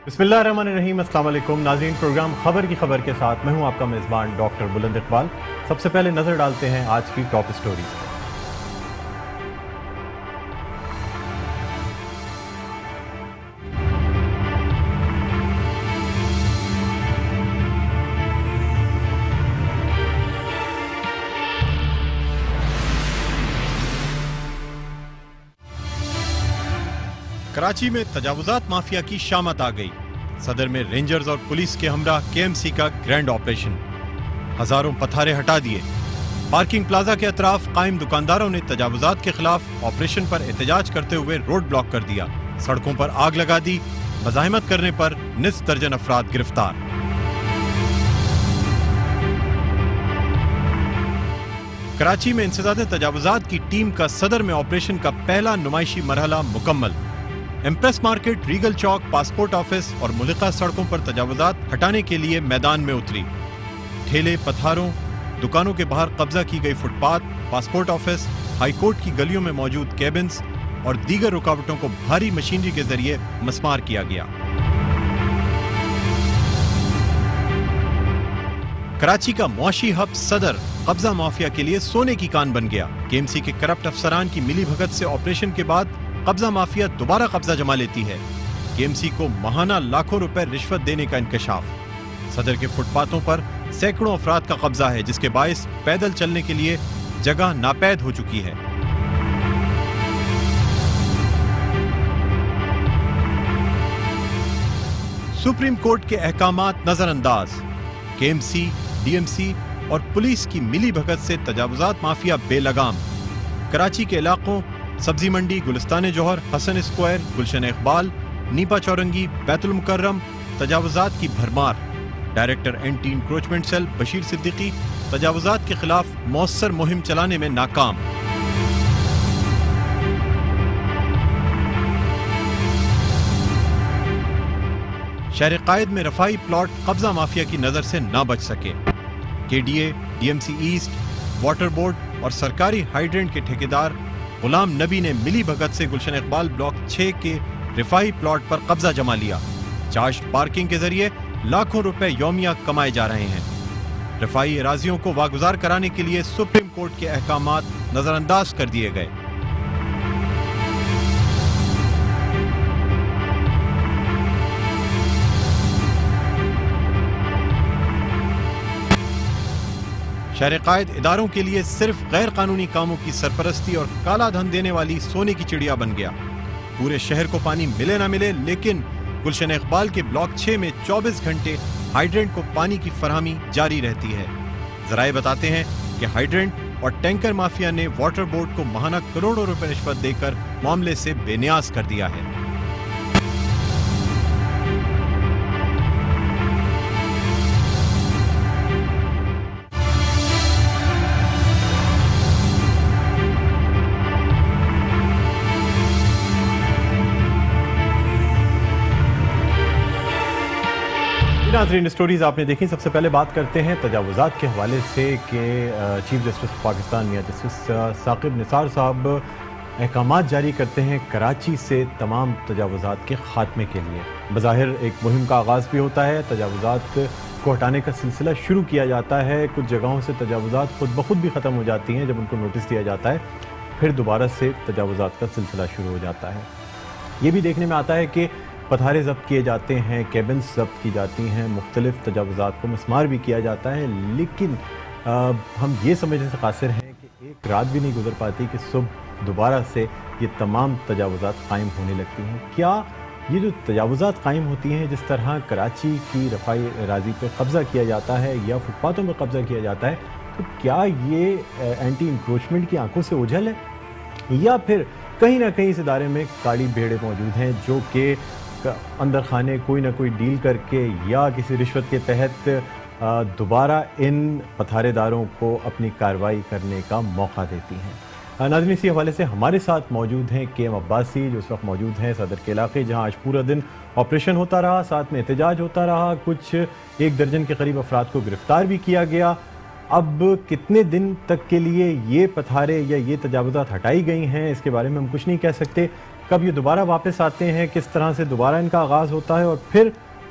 बिस्मिल्लाहिर्रहमानिर्रहीम। अस्सलाम वालेकुम नाज़रीन, प्रोग्राम खबर की खबर के साथ मैं हूं आपका मेज़बान डॉक्टर बुलंद इकबाल। सबसे पहले नज़र डालते हैं आज की टॉप स्टोरीज पर। कराची में तजावुजात माफिया की शामत आ गई। सदर में रेंजर्स और पुलिस के हमरा केएमसी का ग्रैंड ऑपरेशन। हजारों पथारे हटा दिए। पार्किंग प्लाजा के अतराफ कायम दुकानदारों ने तजावुजात के खिलाफ ऑपरेशन पर एहतजाज करते हुए रोड ब्लॉक कर दिया। सड़कों पर आग लगा दी। मज़ाहिमत करने पर निस्फ दर्जन अफराद गिरफ्तार। कराची में इंसदाद तजावुजात की टीम का सदर में ऑपरेशन का पहला नुमाइशी मरहला मुकम्मल। एम्प्रेस मार्केट, रीगल चौक, पासपोर्ट ऑफिस और मुल्लिका सड़कों पर तजावुजात हटाने के लिए मैदान में उतरी। ठेले, पथारों, दुकानों के बाहर कब्जा की गई फुटपाथ, पासपोर्ट ऑफिस, हाईकोर्ट की गलियों में मौजूद केबिन्स और दीगर रुकावटों को भारी मशीनरी के जरिए मस्मार किया गया। कराची का मुआशी हब सदर कब्जा माफिया के लिए सोने की कान बन गया। केएमसी के करप्ट अफसरान की मिली भगत से ऑपरेशन के बाद कब्जा माफिया दोबारा कब्जा जमा लेती है। केएमसी को माहाना लाखों रुपए रिश्वत देने का इंकशाफ। सदर के फुटपाथों पर सैकड़ों अफराद का कब्जा है, जिसके बायस पैदल चलने के लिए जगह नापैद हो चुकी है। सुप्रीम कोर्ट के अहकामात नजरअंदाज। केएमसी, डीएमसी और पुलिस की मिली भगत से तजावुजात माफिया बेलगाम। कराची के इलाकों सब्जी मंडी, गुलिस्तान जौहर, हसन स्क्वायर, गुलशन इकबाल, नीपा चौरंगी, बैतुल मुकर्रम तजावुजात की भरमार। Director anti encroachment cell Bashir Siddiqui तजावुजात के खिलाफ मौसर मुहिम चलाने में नाकाम। शहर कायद में रफाई प्लॉट कब्जा माफिया की नजर से ना बच सके। KDA, DMC east, water board और सरकारी हाइड्रेंट के ठेकेदार गुलाम नबी ने मिली भगत से गुलशन इकबाल ब्लॉक 6 के रिफाई प्लॉट पर कब्जा जमा लिया। चार्ज पार्किंग के जरिए लाखों रुपए यौमिया कमाए जा रहे हैं। रिफाई एराजियों को वागुजार कराने के लिए सुप्रीम कोर्ट के अहकामात नजरअंदाज कर दिए गए। शहर कायद इदारों के लिए सिर्फ गैर कानूनी कामों की सरपरस्ती और काला धन देने वाली सोने की चिड़िया बन गया। पूरे शहर को पानी मिले ना मिले, लेकिन गुलशन इकबाल के ब्लॉक 6 में 24 घंटे हाइड्रेंट को पानी की फरहमी जारी रहती है। जराए बताते हैं कि हाइड्रेंट और टैंकर माफिया ने वाटर बोर्ड को माहाना करोड़ों रुपए रिश्वत देकर मामले से बेनियाज कर दिया है। नाज़रीन, स्टोरीज आपने देखी। सबसे पहले बात करते हैं तजावुजात के हवाले से कि चीफ जस्टिस पाकिस्तान मियां जस्टिस साकिब निसार साहब अहकामात जारी करते हैं कराची से तमाम तजावुजात के खात्मे के लिए। बज़ाहिर एक मुहिम का आगाज़ भी होता है, तजावुजात को हटाने का सिलसिला शुरू किया जाता है। कुछ जगहों से तजावुजात खुद ब खुद भी ख़त्म हो जाती हैं जब उनको नोटिस दिया जाता है, फिर दोबारा से तजावुजात का सिलसिला शुरू हो जाता है। ये भी देखने में आता है कि पथारे ज़ब्त किए जाते हैं, केबिन्स ज़ब्त की जाती हैं, मुख्तलिफ तजावुजात को मस्मार भी किया जाता है, लेकिन हम ये समझने से कासिर हैं कि एक रात भी नहीं गुजर पाती कि सुबह दोबारा से ये तमाम तजावुजात कायम होने लगती हैं। क्या ये जो तजावुजात कायम होती हैं, जिस तरह कराची की रफ़ाई राजी पे कब्ज़ा किया जाता है या फुटपाथों पर कब्ज़ा किया जाता है, तो क्या ये एंटी इंक्रोचमेंट की आंखों से ओझल है या फिर कहीं ना कहीं इस इदारे में काली भेड़ें मौजूद हैं जो कि अंदर खाने कोई ना कोई डील करके या किसी रिश्वत के तहत दोबारा इन पथारेदारों को अपनी कार्रवाई करने का मौका देती हैं। नाज़रीन, इसी हवाले से हमारे साथ मौजूद हैं केएम अब्बासी, जो इस वक्त मौजूद हैं सदर के इलाके, जहां आज पूरा दिन ऑपरेशन होता रहा, साथ में एहतजाज होता रहा, कुछ 1 दर्जन के करीब अफराद को गिरफ्तार भी किया गया। अब कितने दिन तक के लिए ये पथारे या ये तजावुजात हटाई गई हैं, इसके बारे में हम कुछ नहीं कह सकते। کب یہ دوبارہ واپس آتے ہیں, کس طرح سے دوبارہ ان کا آغاز ہوتا ہے, اور پھر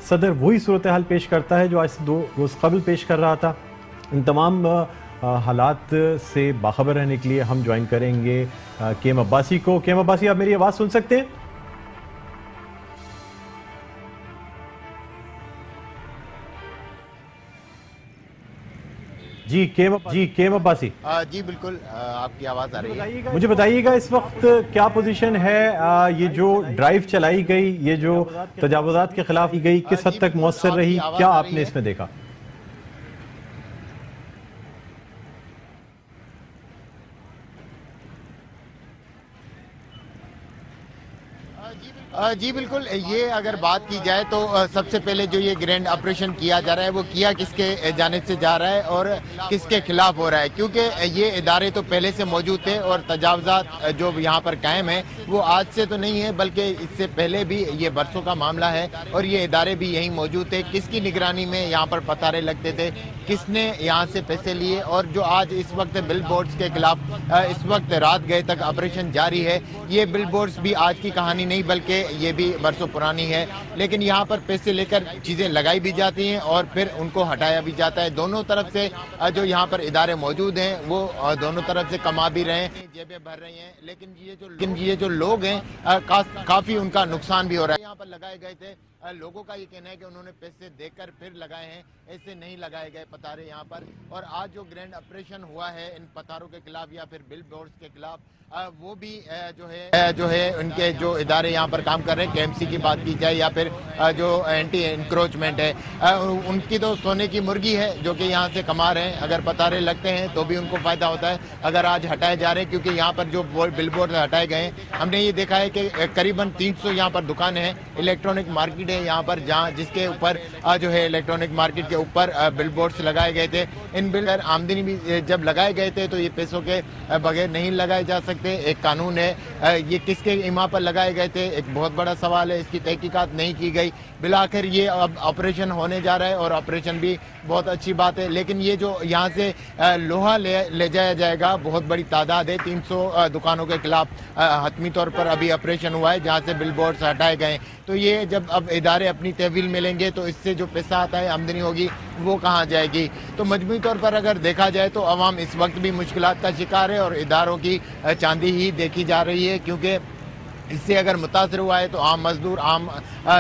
صدر وہی صورتحال پیش کرتا ہے جو آج سے 2 روز قبل پیش کر رہا تھا. ان تمام حالات سے باخبر رہنے کے لیے ہم جوائن کریں گے کیم عباسی کو. کیم عباسی, آپ میری آواز سن سکتے ہیں؟ جی کیم عباسی. جی بالکل, آپ کی آواز آ رہی ہے. مجھے بتائیے گا اس وقت کیا پوزیشن ہے, یہ جو ڈرائیو چلائی گئی, یہ جو تجاوزات کے خلاف کی گئی, کس حد تک مؤثر رہی, کیا آپ نے اس میں دیکھا؟ جی بالکل, یہ اگر بات کی جائے تو سب سے پہلے جو یہ گرینڈ آپریشن کیا جا رہا ہے وہ کیا کس کے جانب سے جا رہا ہے اور کس کے خلاف ہو رہا ہے, کیونکہ یہ ادارے تو پہلے سے موجود تھے اور تجاوزات جو یہاں پر قائم ہیں وہ آج سے تو نہیں ہے بلکہ اس سے پہلے بھی یہ برسوں کا معاملہ ہے, اور یہ ادارے بھی یہیں موجود تھے. کس کی نگرانی میں یہاں پر پتارے لگتے تھے, کس نے یہاں سے پیسے لیے, اور جو آج اس وقت بل بورڈز کے خلاف اس وقت رات گئے تک آپریشن جاری ہے, یہ بل بورڈز بھی آج کی کہانی نہیں بلکہ یہ بھی برسوں پرانی ہے. لیکن یہاں پر پیسے لے کر چیزیں لگائی بھی جاتی ہیں اور پھر ان کو ہٹایا بھی جاتا ہے. دونوں طرف سے جو یہاں پر ادارے موجود ہیں وہ دونوں طرف سے کما بھی رہے ہیں, جیبیں بھر رہی ہیں, لیکن یہ جو لوگ ہیں کافی ان کا نقصان بھی ہو رہا ہے. یہاں پر لگائے گئے تھے, لوگوں کا یہ کہنا ہے کہ انہوں نے پیسے دے کر پھر لگائے ہیں, ایسے نہیں لگائے گئے پتارے یہاں پر. اور آج جو گرینڈ آپریشن ہوا ہے ان پتاروں کے خلاف یا پھر بل بورڈز کے خلاف, وہ بھی جو ہے ان کے جو ادارے یہاں پر کام کر رہے ہیں, کے ایم سی کی بات کی جائے یا پھر جو اینٹی انکروچمنٹ ہے, ان کی تو سونے کی مرغی ہے جو کہ یہاں سے کما رہے ہیں. اگر پتارے لگتے ہیں تو بھی ان کو فائدہ ہوتا ہے اگر آج ہٹائے جا رہے ہیں, کیونکہ یہاں پر جو بل بورڈ ہٹائے گئے ہیں ہم نے یہ دیکھا ہے کہ قریباً 300 یہاں پر دکانیں ہیں. الیکٹرانک مارکیٹ ہے یہاں پر جہاں جس کے اوپر جو ہے الیکٹرانک مارکیٹ کے اوپر بل بورڈز لگائے گئے تھے. ان بل آمدنی بھی جب لگائے گئے تھے تو یہ پیسوں کے بغیر نہیں لگائے جا سکتے, ایک قانون ہے. یہ کس کے ایما پر لگائے گئے تھے ایک بہت بڑا سوال ہے, اس کی تحقیقات نہیں کی گئی. بالآخر یہ اب آپریشن ہونے جا رہا ہے اور آپریشن بھی بہت اچھی بات ہے, لیکن یہ جو یہاں سے لوہا لے جایا جائے گا بہت بڑی تعداد ہے. 300 دکانوں کے خلاف حتمی طور پر ابھی آپریشن ہوا ہے جہاں سے بل بورڈز ہٹائے گئے. تو یہ جب اب ادارے اپنی تحویل میں لیں گے تو اس سے جو پیسہ آتا ہے, آمدنی ہوگی, وہ کہاں جائے گی. تو مجموعی طور پر اگر دیکھا جائے تو عوام اس وقت بھی مشکلات کا شکار ہے اور اداروں کی چاندی ہی دیکھی جا رہی ہے, کیونکہ اس سے اگر متاثر ہوا ہے تو عام مزدور, عام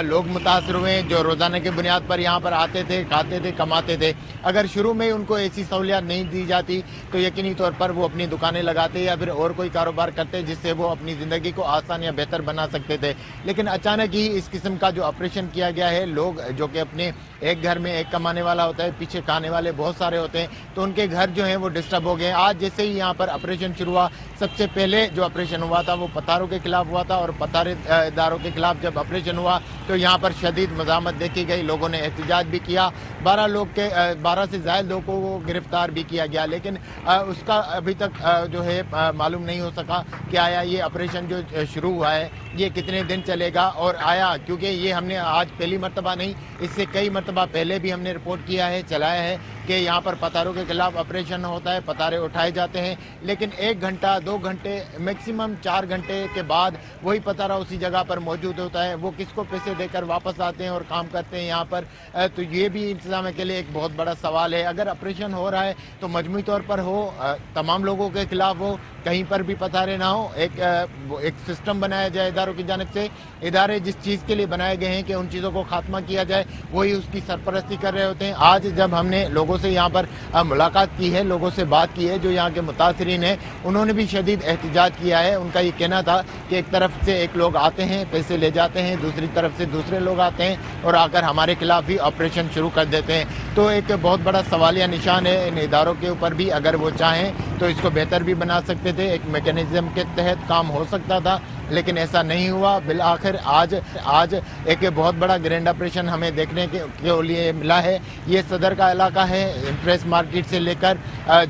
لوگ متاثر ہوئے ہیں جو روزانہ کے بنیاد پر یہاں پر آتے تھے, کھاتے تھے, کماتے تھے. اگر شروع میں ان کو ایسی سہولیات نہیں دی جاتی تو یقینی طور پر وہ اپنی دکانیں لگاتے یا پھر اور کوئی کاروبار کرتے جس سے وہ اپنی زندگی کو آسان یا بہتر بنا سکتے تھے. لیکن اچانک ہی اس قسم کا جو آپریشن کیا گیا ہے, لوگ جو کہ اپنے ایک گھر میں ایک کمانے والا ہوتا ہے, پیچھے کھانے والے بہت سارے ہوتے ہیں, تو ان کے گھر جو ہیں وہ ڈسٹرب ہو گئے. آج جیسے ہی یہاں پر آپریشن شروع ہوا, سب سے پہلے جو آپریشن ہوا تھا وہ پتاروں کے خلاف ہوا تھا, اور پتارے اداروں کے خلاف جب آپریشن ہوا تو یہاں پر شدید مزاحمت دیکھی گئی. لوگوں نے احتجاج بھی کیا, 12 سے زائد لوگوں کو گرفتار بھی کیا گیا. لیکن اس کا ابھی تک جو ہے معلوم نہیں ہو سکا کہ آیا یہ آپریشن جو شروع ہوا ہے یہ کتنے دن چلے گا, اور آیا کیونکہ یہ ہم نے آج پہلی مرتبہ نہیں, اس سے کئی مرتبہ پہلے بھی ہم نے رپورٹ کیا ہے, چلایا ہے کہ یہاں پر پتاروں کے خلاف آپریشن ہوتا ہے, پتارے اٹھائے جاتے ہیں, لیکن 1 گھنٹہ 2 گھنٹے میکسیمم 4 گھنٹے کے بعد وہی پتارا اسی جگہ پر موجود ہوتا ہے. وہ کس کو پیسے دے کر واپس آتے ہیں اور کام کرتے ہیں یہاں پر, تو یہ بھی انتظامیہ کے لیے ایک بہت بڑا سوال ہے. اگر آپریشن ہو رہا ہے تو مجموعی طور پر ہو, تمام لوگوں کے خلاف ہو, کہیں پر بھی پتارے نہ ہو, ایک سسٹم بنایا جائے اداروں کی جانب سے. ادارے جس چیز کے لیے بنائے گئے ہیں کہ ان چیزوں کو خاتمہ کیا جائے, وہی اس کی سرپرستی کر رہے ہوتے ہیں. آج جب ہم نے لوگوں سے یہاں پر ملاقات کی ہے, لوگوں سے بات کی ہے جو یہاں کے متاثرین ہیں, انہوں نے بھی شدید احتجاج کیا ہے. ان کا یہ کہنا تھا کہ ایک طرف سے ایک لوگ آتے ہیں, پیسے لے جاتے ہیں, دوسری طرف سے دوسرے لوگ آتے ہیں اور آ کر ہمارے خلاف بھی آپریشن شروع کر دیتے ہیں. تو ایک بہت بڑا سوالیہ نشان ہے ان اداروں کے اوپر بھی. اگر وہ چاہیں تو اس کو بہتر بھی بنا سکتے تھے, ایک میکینزم کے تحت کام ہو سکتا تھا, لیکن ایسا نہیں ہوا. بالآخر آج ایک بہت بڑا گرینڈ آپریشن ہمیں دیکھنے کے لیے ملا ہے. یہ صدر کا علاقہ ہے, امپریس مارکیٹ سے لے کر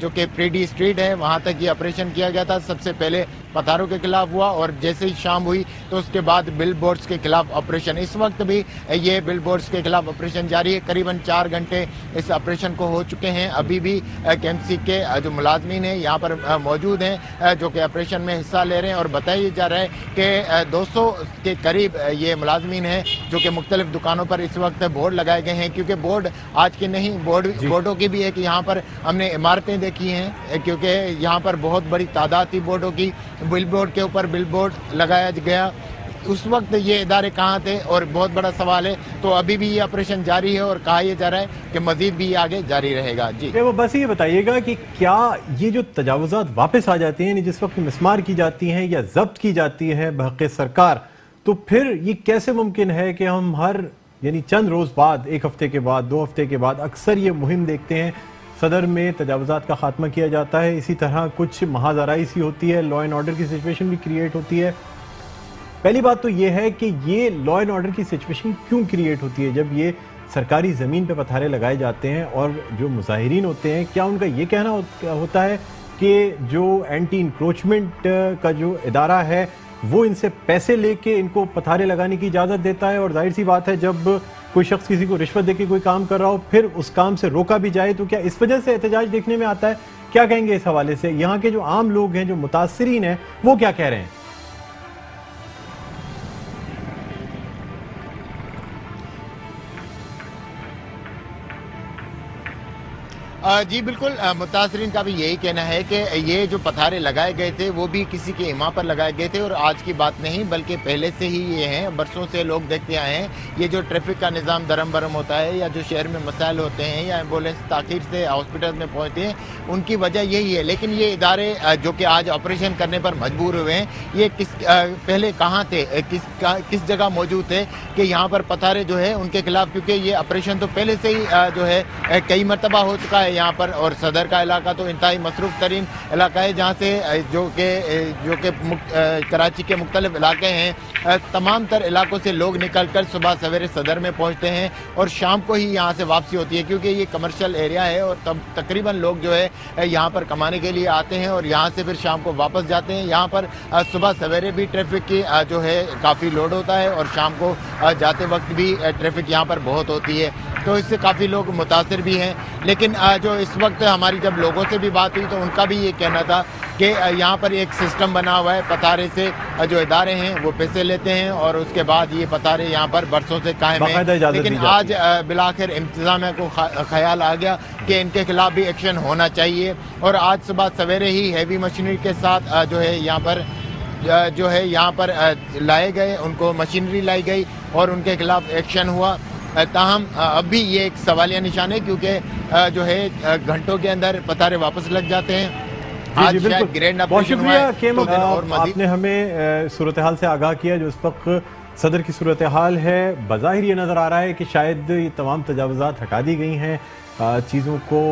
جو کہ پریڈی اسٹریٹ ہے وہاں تک یہ آپریشن کیا گیا تھا. سب سے پہلے پتاروں کے خلاف ہوا اور جیسے ہی شام ہوئی تو اس کے بعد بل بورڈز کے خلاف آپریشن. اس وقت بھی یہ بل بورڈز کے خلاف آپریشن جاری ہے. قریباً 4 گھنٹے اس آپریشن کو ہو چکے ہیں. ابھی بھی کے ایم سی کے جو ملازمین ہیں यहाँ पर मौजूद हैं जो कि ऑपरेशन में हिस्सा ले रहे हैं। और बताया जा रहा है कि 200 के करीब ये मुलाजमीन हैं जो कि मुख्तलिफ दुकानों पर इस वक्त बोर्ड लगाए गए हैं, क्योंकि बोर्ड आज के नहीं, बोर्डों की भी एक यहाँ पर हमने इमारतें देखी हैं, क्योंकि यहाँ पर बहुत बड़ी तादाद थी बोर्डों की। बिल बोर्ड के ऊपर बिल बोर्ड लगाया गया। उस वक्त ये इदारे कहाँ थे, और बहुत बड़ा सवाल है। तो अभी भी ये ऑपरेशन जारी है और कहा यह जा रहा है कि मजीद भी आगे जारी रहेगा। जी वो बस ये बताइएगा कि क्या ये जो तजावुज़ात वापस आ जाती हैं, जिस वक्त मिसमार की जाती हैं या जब्त की जाती हैं बहक़ सरकार, तो फिर ये कैसे मुमकिन है कि हम हर यानी चंद रोज़ बाद, एक हफ्ते के बाद, 2 हफ्ते के बाद अक्सर ये मुहिम देखते हैं, सदर में तजावुज़ात का खात्मा किया जाता है, इसी तरह कुछ महाज़राई सी होती है, लॉ एंड ऑर्डर की सिचुएशन भी क्रिएट होती है। पहली बात तो ये है कि ये लॉ एंड ऑर्डर की सिचुएशन क्यों क्रिएट होती है जब ये सरकारी ज़मीन पे पथारे लगाए जाते हैं, और जो मुजाहिरीन होते हैं क्या उनका ये कहना होता है कि जो एंटी इंक्रोचमेंट का जो इदारा है वो इनसे पैसे लेके इनको पथारे लगाने की इजाज़त देता है, और जाहिर सी बात है जब कोई शख्स किसी को रिश्वत देके कोई काम कर रहा हो फिर उस काम से रोका भी जाए तो क्या इस वजह से एहतजाज देखने में आता है? क्या कहेंगे इस हवाले से? यहाँ के जो आम लोग हैं, जो मुतासिरीन हैं, वो क्या कह रहे हैं? जी बिल्कुल, मुतासरीन का भी यही कहना है कि ये जो पथारे लगाए गए थे वो भी किसी के इमा पर लगाए गए थे, और आज की बात नहीं बल्कि पहले से ही ये हैं। बरसों से लोग देखते आए हैं ये जो ट्रैफिक का निज़ाम दरम बरम होता है, या जो शहर में मसाइल होते हैं, या एम्बुलेंस ताख़ीर से हॉस्पिटल में पहुँचते हैं, उनकी वजह यही है। लेकिन ये इदारे जो कि आज ऑपरेशन करने पर मजबूर हुए हैं, ये पहले कहाँ थे, किस जगह मौजूद थे कि यहाँ पर पथारे जो है उनके खिलाफ, क्योंकि ये ऑपरेशन तो पहले से ही जो है कई मरतबा हो चुका है यहाँ पर। और सदर का इलाका तो इंतहाई मसरूफ़ तरीन इलाका है, जहाँ से जो कि कराची के मुख्तलिफ इलाके हैं, तमाम तर इलाकों से लोग निकल कर सुबह सवेरे सदर में पहुँचते हैं और शाम को ही यहाँ से वापसी होती है, क्योंकि ये कमर्शियल एरिया है और तकरीबन लोग जो है यहाँ पर कमाने के लिए आते हैं और यहाँ से फिर शाम को वापस जाते हैं। यहाँ पर सुबह सवेरे भी ट्रैफिक की जो है काफ़ी लोड होता है, और शाम को जाते वक्त भी ट्रैफिक यहाँ पर बहुत होती है, तो इससे काफ़ी लोग मुतासिर भी हैं। लेकिन जो इस वक्त हमारी जब लोगों से भी बात हुई तो उनका भी ये कहना था कि यहाँ पर एक सिस्टम बना हुआ है, पथारे से जो इदारे हैं वो पैसे लेते हैं और उसके बाद ये पथारे यहाँ पर बरसों से कायम हैं। लेकिन आज बिलाखिर इंतज़ामिया को ख्याल आ गया कि इनके खिलाफ भी एक्शन होना चाहिए, और आज सुबह सवेरे ही हैवी मशीनरी के साथ जो है यहाँ पर लाए गए, उनको मशीनरी लाई गई और उनके खिलाफ एक्शन हुआ। ताहम अब भी ये एक सवालिया निशान है, क्योंकि जो है घंटों के अंदर पथारे वापस लग जाते हैं। आज शायद ग्रैंड ऑपरेशन हुआ है, और आपने हमें सूरत हाल से आगाह किया जो इस वक्त सदर की सूरत हाल है। बज़ाहिर ये नज़र आ रहा है कि शायद ये तमाम तजावुज़ात हटा दी गई हैं, चीज़ों को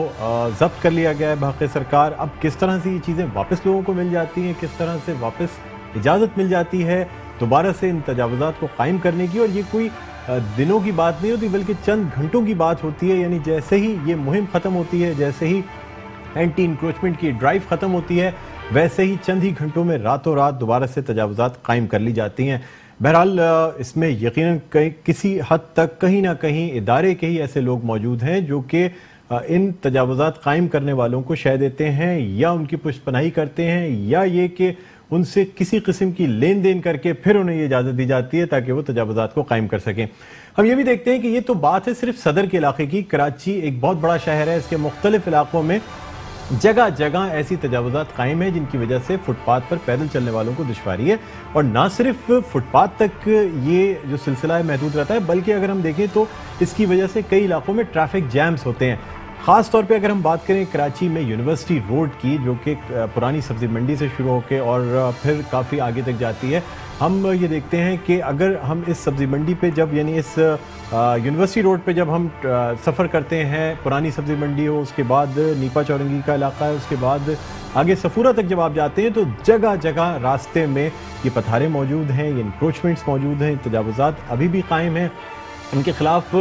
ज़ब्त कर लिया गया है बहक़ सरकार। अब किस तरह से ये चीज़ें वापस लोगों को मिल जाती हैं, किस तरह से वापस इजाज़त मिल जाती है दोबारा से इन तजावुज़ात को कायम करने की, और ये कोई दिनों की बात नहीं होती बल्कि चंद घंटों की बात होती है। यानी जैसे ही ये मुहिम ख़त्म होती है, जैसे ही एंटी इंक्रोचमेंट की ड्राइव ख़त्म होती है, वैसे ही चंद ही घंटों में रातों रात दोबारा से तजावुज़ात कायम कर ली जाती हैं। बहरहाल इसमें यकीनन किसी हद तक कहीं ना कहीं इदारे के ही ऐसे लोग मौजूद हैं जो कि इन तजावुज़ात कायम करने वालों को शह देते हैं, या उनकी पुष्टपनाही करते हैं, या ये कि उनसे किसी किस्म की लेन देन करके फिर उन्हें ये इजाज़त दी जाती है ताकि वो तजावुज़ात को कायम कर सकें। हम ये भी देखते हैं कि ये तो बात है सिर्फ सदर के इलाके की। कराची एक बहुत बड़ा शहर है, इसके मुख्तलिफ इलाकों में जगह जगह ऐसी तजावुज़ात कायम है जिनकी वजह से फुटपाथ पर पैदल चलने वालों को दुश्वारी है, और ना सिर्फ फुटपाथ तक ये जो सिलसिला है महदूद रहता है, बल्कि अगर हम देखें तो इसकी वजह से कई इलाकों में ट्रैफिक जैम्स होते हैं। ख़ास तौर पे अगर हम बात करें कराची में यूनिवर्सिटी रोड की, जो कि पुरानी सब्ज़ी मंडी से शुरू होकर और फिर काफ़ी आगे तक जाती है, हम ये देखते हैं कि अगर हम इस सब्ज़ी मंडी पे जब यानी इस यूनिवर्सिटी रोड पे जब हम सफ़र करते हैं, पुरानी सब्ज़ी मंडी हो, उसके बाद नीपा चौरंगी का इलाका है, उसके बाद आगे सफूरा तक जब आप जाते हैं तो जगह जगह रास्ते में ये पथारे मौजूद हैं, ये इंक्रोचमेंट्स मौजूद हैं, तजावुज़ात अभी भी कायम हैं। इनके ख़िलाफ़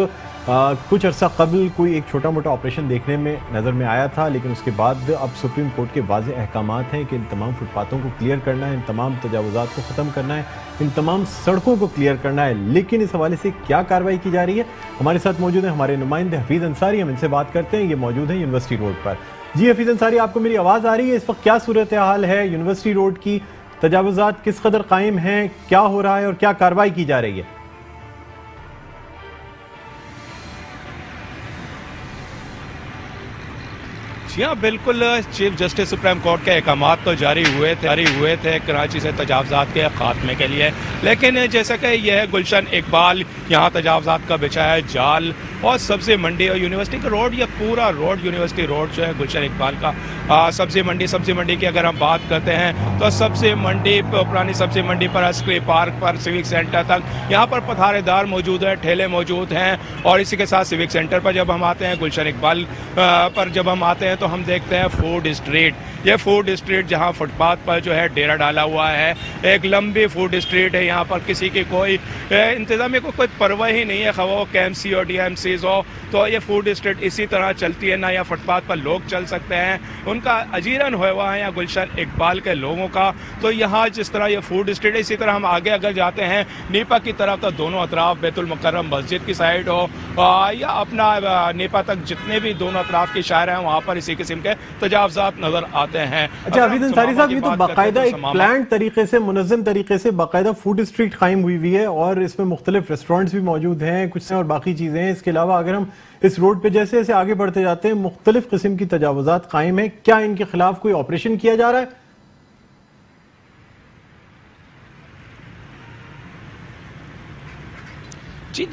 कुछ अरसा कबल कोई एक छोटा मोटा ऑपरेशन देखने में नज़र में आया था, लेकिन उसके बाद अब सुप्रीम कोर्ट के वाज़ेह अहकामात हैं कि इन तमाम फुटपाथों को क्लियर करना है, इन तमाम तजावुज़ात को ख़त्म करना है, इन तमाम सड़कों को क्लियर करना है। लेकिन इस हवाले से क्या कार्रवाई की जा रही है, हमारे साथ मौजूद हैं हमारे नुमाइंदे हफीज़ अंसारी, हम इनसे बात करते हैं। ये मौजूद हैं यूनिवर्सिटी रोड पर। جی حفیظ انصاری، آپ کو میری آواز آ رہی ہے؟ اس وقت کیا صورتحال ہے یونیورسٹی روڈ کی؟ تجاوزات کس قدر قائم ہیں، کیا ہو رہا ہے اور کیا کارروائی کی جا رہی ہے؟ جی ہاں بالکل، چیف جسٹس سپریم کورٹ کے احکامات تو جاری ہوئے تھے کراچی سے تجاوزات کے خاتمے کے لیے، لیکن جیسا کہ یہ ہے گلشن اقبال یہاں تجاوزات کا بچھا ہے جال، اور سبزی منڈی اور یونیورسٹی کا روڈ، یہ پورا روڈ یونیورسٹی روڈ جو ہے گلشن اقبال کا، سبزی منڈی کی اگر ہم بات کرتے ہیں تو سبزی منڈی، پرانی سبزی منڈی پر عسکری پارک پر سیوک سینٹر تک یہاں پر پتھارے دار موجود ہیں، ٹھیلے موجود ہیں، اور اسی کے ساتھ سیوک سینٹر پر جب ہم آتے ہیں، گلشن اقبال پر جب ہم آتے ہیں تو ہم دیکھتے ہیں فوڈ اسٹریٹ، یہ فوڈ اسٹریٹ جہاں فٹ پاتھ پر جو ہے ڈیرا ڈالا ہوا ہے، ایک لمبی فوڈ اسٹریٹ ہے، یہاں پر کسی کی کوئی انتظامیہ کو کوئی پرواہ ہی نہیں ہے، خواہ وہ کے ایم سی ہو ڈی ایم سیز ہو، تو یہ فوڈ اسٹریٹ اسی طرح چلتی ہے، نہ یا فٹ پاتھ پر لوگ چل سکتے ہیں، ان کا اجیرن ہوا ہوا ہے یا گلشن اقبال کے لوگوں کا، تو یہاں جس طرح یہ فوڈ اسٹریٹ، اسی طرح ہم آگے اگر جاتے ہیں نیپا کی طرف تو دونوں اطراف بیت المکرم مسجد کی سائڈ ہو یا اپنا نیپا تک جتنے بھی دونوں اطراف کی شہر ہیں وہاں پر اسی قسم کے تجاوزات نظر آتے ہیں۔ اچھا حفیظ انصاری صاحب، یہ تو باقاعدہ ایک پلانڈ طریقے سے، منظم طریقے سے باقاعدہ فوڈ اسٹریٹ قائم ہوئی ہے، اور اس میں مختلف ریسٹورنٹس بھی موجود ہیں، کچھ اور باقی چیزیں ہیں۔ اس کے علاوہ اگر ہم اس روڈ پہ جیسے جیسے آگے بڑھتے جاتے ہیں مختلف قسم کی تجاوزات قائم ہیں، کیا ان کے خلاف کوئی آپریشن کیا جا رہا ہے؟ جی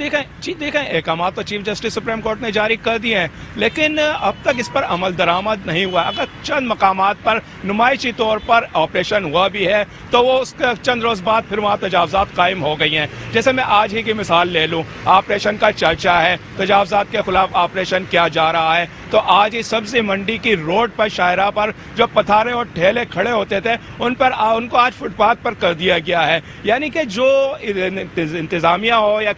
دیکھیں احکامات تو چیف جسٹس سپریم کورٹ نے جاری کر دیے ہیں، لیکن اب تک اس پر عمل درآمد نہیں ہوا۔ اگر چند مقامات پر نمائشی طور پر آپریشن ہوا بھی ہے تو وہ اس کے چند روز بعد پھر وہاں تجاوزات قائم ہو گئی ہیں۔ جیسے میں آج ہی کی مثال لے لوں، آپریشن کا چرچا ہے، تجاوزات کے خلاف آپریشن کیا جا رہا ہے، تو آج ہی سبزی منڈی کی روڈ پر شاہراہ پر جو پتھارے اور ٹھیلے کھڑے ہوتے تھے ان کو آج فٹ پاتھ پر کر دیا گیا ہے۔ یعنی کہ جو انتظامیہ ہو یا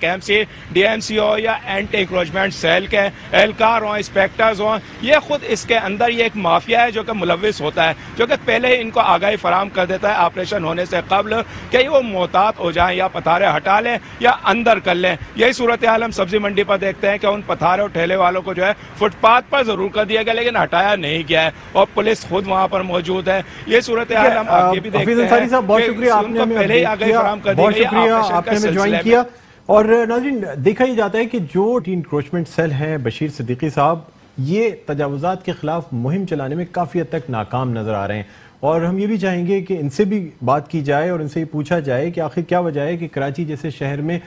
ڈی ایم سی ہو یا اینٹی انکروچمنٹ سیل کے اہلکار ہوں، انسپیکٹرز ہوں، یہ خود اس کے اندر یہ ایک مافیا ہے جو کہ ملوث ہوتا ہے، جو کہ پہلے ہی ان کو آگاہی فراہم کر دیتا ہے آپریشن ہونے سے قبل کہ وہ محتاط ہو جائیں یا پتھارے ہٹا لیں یا اندر کر لیں۔ یہی صورتحال ہم سبزی منڈی پر دیکھتے ہیں کہ ان پتھارے اور ٹھیلے والوں کو جو ہے فٹ پاتھ پر ضرور کر دیا گیا لیکن ہٹایا نہیں گیا ہے، اور پولیس خود وہاں پر موجود ہے۔ یہ صورتحال ہم آگے بھی دیکھتے ہیں۔ حفیظ صاحب بہت شکریہ، آپ نے ہمیں پہلے ہی آگاہی فراہم کر دی گئی ہے آپ نے ہمیں جوائن کیا۔ اور ناظرین، دیکھا یہ جاتا ہے کہ جو انکروچمنٹ سیل ہیں بشیر صدیقی صاحب، یہ تجاوزات کے خلاف مہم چلانے میں کافی حد تک ناکام نظر آ رہے ہیں، اور ہم یہ بھی چاہیں گے کہ ان سے بھی بات کی جائے اور ان سے یہ پوچھا جائے کہ آخر کیا وجہ ہے کہ کراچی جیسے شہر میں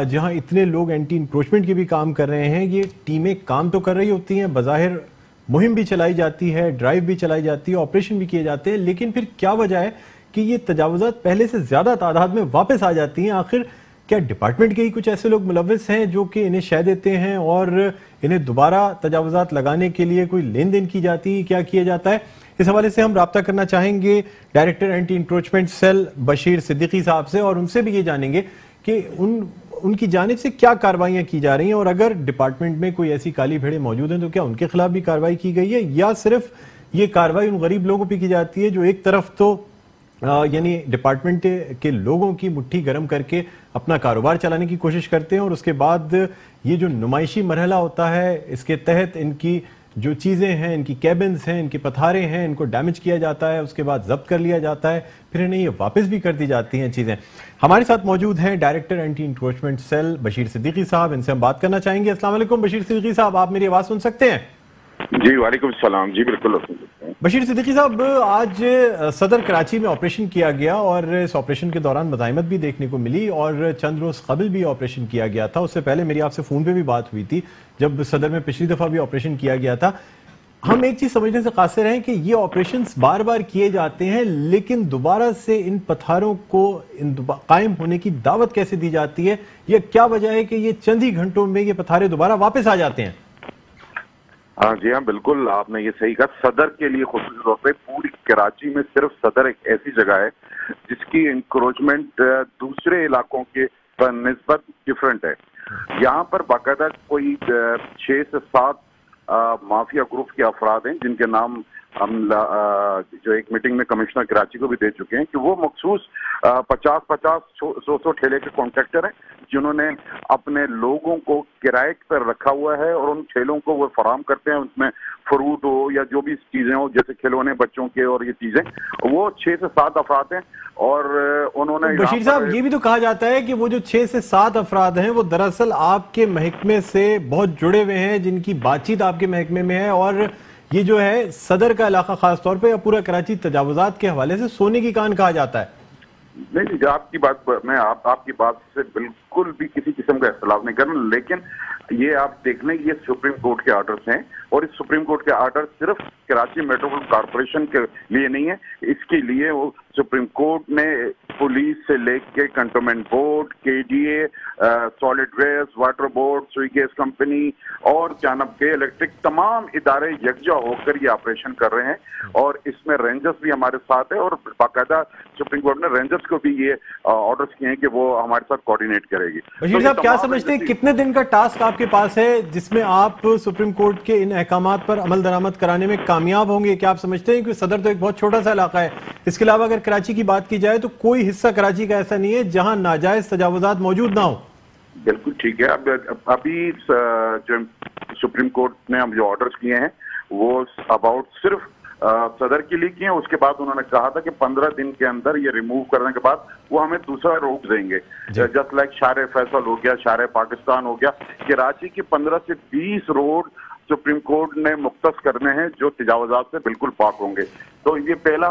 جہاں اتنے لوگ اینٹی انکروچمنٹ کے بھی کام کر رہے ہیں، یہ ٹیمیں کام تو کر رہی ہوتی ہیں، بظاہر مہم بھی چلائی جاتی ہے، ڈرائیو بھی چلائی جاتی ہے، آپریشن بھی کیے جاتے ہیں، لیکن پھر کیا وجہ ہے کہ یہ تجاوزات پہلے سے زیادہ تعداد میں واپس آ جاتی ہیں؟ آخر کیا ڈپارٹمنٹ کے ہی کچھ ایسے لوگ ملوث ہیں جو کہ انہیں شے دیتے ہیں اور انہیں دوبارہ تجاوزات لگانے کے لیے کوئی لین دین کی جاتی ہے؟ کیا کیا جاتا ہے؟ اس حوالے سے ہم رابطہ کرنا چاہیں گے director anti encroachment cell Bashir Siddiqui صاحب سے، اور ان سے بھی یہ جانیں گے کہ ان کی جانب سے کیا کاروائیاں کی جا رہی ہیں، اور اگر ڈپارٹمنٹ میں کوئی ایسی کالی بھیڑیں موجود ہیں تو کیا ان کے خلاف بھی کارروائی کی گئی ہے، یا صرف یہ کارروائی ان غریب لوگوں پہ کی جاتی ہے جو ایک طرف تو یعنی ڈپارٹمنٹ کے لوگوں کی مٹھی گرم کر کے اپنا کاروبار چلانے کی کوشش کرتے ہیں، اور اس کے بعد یہ جو نمائشی مرحلہ ہوتا ہے اس کے تحت ان کی جو چیزیں ہیں، ان کی کیبنز ہیں، ان کے پتھارے ہیں، ان کو ڈیمیج کیا جاتا ہے، اس کے بعد ضبط کر لیا جاتا ہے، پھر انہیں یہ واپس بھی کر دی جاتی ہیں چیزیں۔ ہمارے ساتھ موجود ہیں director anti encroachment cell Bashir Siddiqui صاحب، ان سے ہم بات کرنا چاہیں گے۔ السلام علیکم بشیر صدیقی صاحب، آپ میری آواز سن سکتے ہیں؟ جی وعلیکم السلام، جی بالکل سن سکتے ہیں۔ بشیر صدیقی صاحب، آج صدر کراچی میں آپریشن کیا گیا اور اس آپریشن کے دوران مزاحمت بھی دیکھنے کو ملی، اور چند روز قبل بھی آپریشن کیا گیا تھا، اس سے پہلے میری آپ سے فون پہ بھی بات ہوئی تھی جب صدر میں پچھلی دفعہ بھی آپریشن کیا گیا تھا۔ ہم ایک چیز سمجھنے سے قاصر ہیں کہ یہ آپریشنز بار بار کیے جاتے ہیں، لیکن دوبارہ سے ان پتھاروں کو قائم ہونے کی دعوت کیسے دی جاتی ہے؟ یہ کیا وجہ ہے کہ یہ چند ہی گھنٹوں میں یہ پتھارے دوبارہ واپس آ جاتے ہیں؟ جی ہاں بالکل، آپ نے یہ صحیح کہا۔ صدر کے لیے خصوصی طور پہ پوری کراچی میں صرف صدر ایک ایسی جگہ ہے جس کی انکروچمنٹ دوسرے علاقوں کے نسبت ڈیفرنٹ ہے۔ یہاں پر باقاعدہ کوئی 6 سے 7 مافیا گروپ کے افراد ہیں جن کے نام हम जो एक मीटिंग में कमिश्नर कराची को भी दे चुके हैं कि वो मखसूस 50-50 ठेले के कॉन्ट्रैक्टर हैं जिन्होंने अपने लोगों को किराए पर रखा हुआ है और उन ठेलों को वो फराहम करते हैं। उसमें फ्रूट हो या जो भी चीजें हो, जैसे खिलौने बच्चों के और ये चीजें, वो 6 से 7 अफराद हैं। और उन्होंने बशीर साहब, ये भी तो कहा जाता है कि वो जो 6 से 7 अफराद हैं वो दरअसल आपके महकमे से बहुत जुड़े हुए हैं, जिनकी बातचीत आपके महकमे में है, और ये जो है सदर का इलाका खास तौर पे या पूरा कराची तजावुजात के हवाले से सोने की कान कहा जाता है। नहीं, आपकी बात, मैं आपकी बात से बिल्कुल भी किसी किस्म का इख्तिलाफ नहीं कर रहा, लेकिन ये आप देख लें ये सुप्रीम कोर्ट के आर्डर्स हैं और इस सुप्रीम कोर्ट के आर्डर सिर्फ कराची मेट्रोपॉलिटन कॉर्पोरेशन के लिए नहीं है। इसके लिए वो सुप्रीम कोर्ट ने पुलिस से लेके cantonment board, KDA, solid waste, water board, Sui gas company और जानब के इलेक्ट्रिक, तमाम इदारे यकजा होकर ये ऑपरेशन कर रहे हैं। और इसमें रेंजर्स भी हमारे साथ है और बाकायदा सुप्रीम कोर्ट ने रेंजर्स को भी ये ऑर्डर्स किए हैं कि वो हमारे साथ कोऑर्डिनेट करेगी। बशीर साहब, क्या समझते हैं कितने दिन का टास्क आपके पास है जिसमें आप सुप्रीम कोर्ट के इन अहकामात पर अमल दरामद कराने में कामयाब होंगे? क्या आप समझते हैं कि सदर तो एक बहुत छोटा सा इलाका है, इसके अलावा अगर कराची की बात की जाए तो कोई हिस्सा कराची का ऐसा नहीं है जहां नाजायज तजावुजात मौजूद ना हो? बिल्कुल ठीक है। अभी जो सुप्रीम कोर्ट ने हम जो ऑर्डर्स किए हैं वो अबाउट सिर्फ सदर के लिए किए हैं। उसके बाद उन्होंने कहा था कि 15 दिन के अंदर ये रिमूव करने के बाद वो हमें दूसरा रोक देंगे, जस्ट लाइक शार फैसल हो गया, शार पाकिस्तान हो गया। कराची की 15 से 20 रोड सुप्रीम कोर्ट ने मुख्तस करने हैं जो तजावुजात से बिल्कुल पाक होंगे। तो ये पहला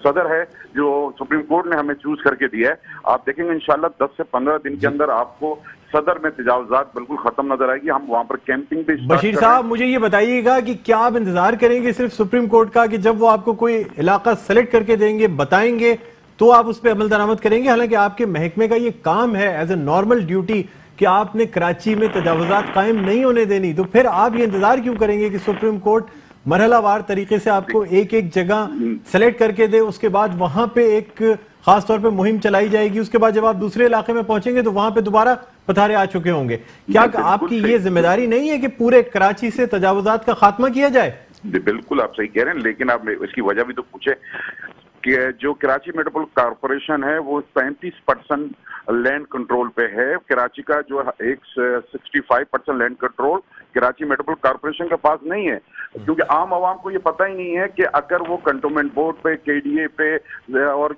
सदर है जो सुप्रीम कोर्ट ने हमें चूज करके दिया है। आप देखेंगे इंशाल्लाह 10 से 15 दिन के अंदर आपको सदर में तजावुजात बिल्कुल खत्म नजर आएगी। हम वहां पर कैंपिंग भी स्टार्ट बशीर साहब, मुझे ये बताइएगा कि क्या आप इंतजार करेंगे सिर्फ सुप्रीम कोर्ट का कि जब वो आपको कोई इलाका सेलेक्ट करके देंगे, बताएंगे, तो आप उस पर अमल दरामद करेंगे? हालांकि आपके महकमे का ये काम है एज ए नॉर्मल ड्यूटी कि आपने कराची में तजावुजात कायम नहीं होने देनी, तो फिर आप ये इंतजार क्यों करेंगे कि सुप्रीम कोर्ट मरहलावार तरीके से आपको एक एक जगह सेलेक्ट करके दे, उसके बाद वहां पे एक खास तौर पे मुहिम चलाई जाएगी, उसके बाद जब आप दूसरे इलाके में पहुंचेंगे तो वहां पे दोबारा पथारे आ चुके होंगे? क्या आपकी ये जिम्मेदारी नहीं है कि पूरे कराची से तजावुजात का खात्मा किया जाए? बिल्कुल आप सही कह रहे हैं, लेकिन आप इसकी वजह भी तो पूछे कि जो कराची मेट्रोपॉलिटन कॉर्पोरेशन है वो 35% लैंड कंट्रोल पे है। कराची का जो 65% land control Karachi metropolitan corporation के पास नहीं है, क्योंकि आम आवाम को ये पता ही नहीं है कि अगर वो कंटोनमेंट बोर्ड पे, केडीए पे और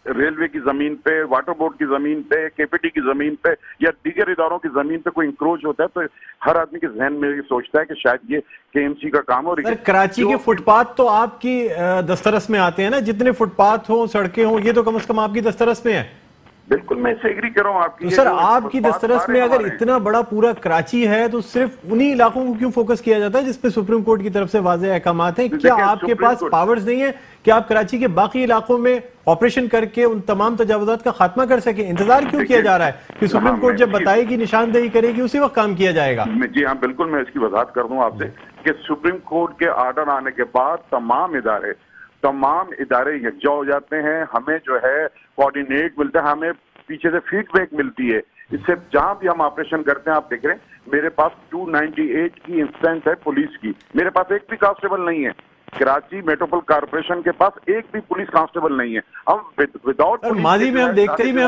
रेलवे की जमीन पे, वाटर बोर्ड की जमीन पे, केपीटी की जमीन पे या दीगर इदारों की जमीन पे कोई इंक्रोच होता है तो हर आदमी के जहन में ये सोचता है कि शायद ये केएमसी का काम हो। सर, कराची के फुटपाथ तो आपकी दस्तरस में आते हैं ना, जितने फुटपाथ हो, सड़कें हो, ये तो कम से कम आपकी दस्तरस में है। बिल्कुल, मैं इससे एग्री कर रहा हूँ आपकी। तो सर, आपकी दस्तरस में अगर इतना बड़ा पूरा कराची है तो सिर्फ उन्हीं इलाकों को क्यों फोकस किया जाता है जिसपे सुप्रीम कोर्ट की तरफ से वाज़ेह अहकामात हैं? क्या आपके पास पावर्स नहीं है कि आप कराची के बाकी इलाकों में ऑपरेशन करके उन तमाम तजावुजात का खात्मा कर सके? इंतजार क्यों किया जा रहा है कि सुप्रीम कोर्ट जब बताएगी, निशानदेही करेगी, उसी वक्त काम किया जाएगा? जी हाँ, बिल्कुल, मैं इसकी वजाहत कर दूं आपसे कि सुप्रीम कोर्ट के आर्डर आने के बाद तमाम इदारे यकजा हो जाते हैं। हमें जो है कोऑर्डिनेट मिलता है, हमें पीछे से फीडबैक मिलती है। इससे जहां भी हम ऑपरेशन करते हैं, आप देख रहे हैं मेरे पास 298 की इंस्टेंस है पुलिस की, मेरे पास एक भी कांस्टेबल नहीं है। कराची मेट्रोपॉलिटन कॉर्पोरेशन के पास एक भी पुलिस कांस्टेबल नहीं है। हम विदाउट माजी में हम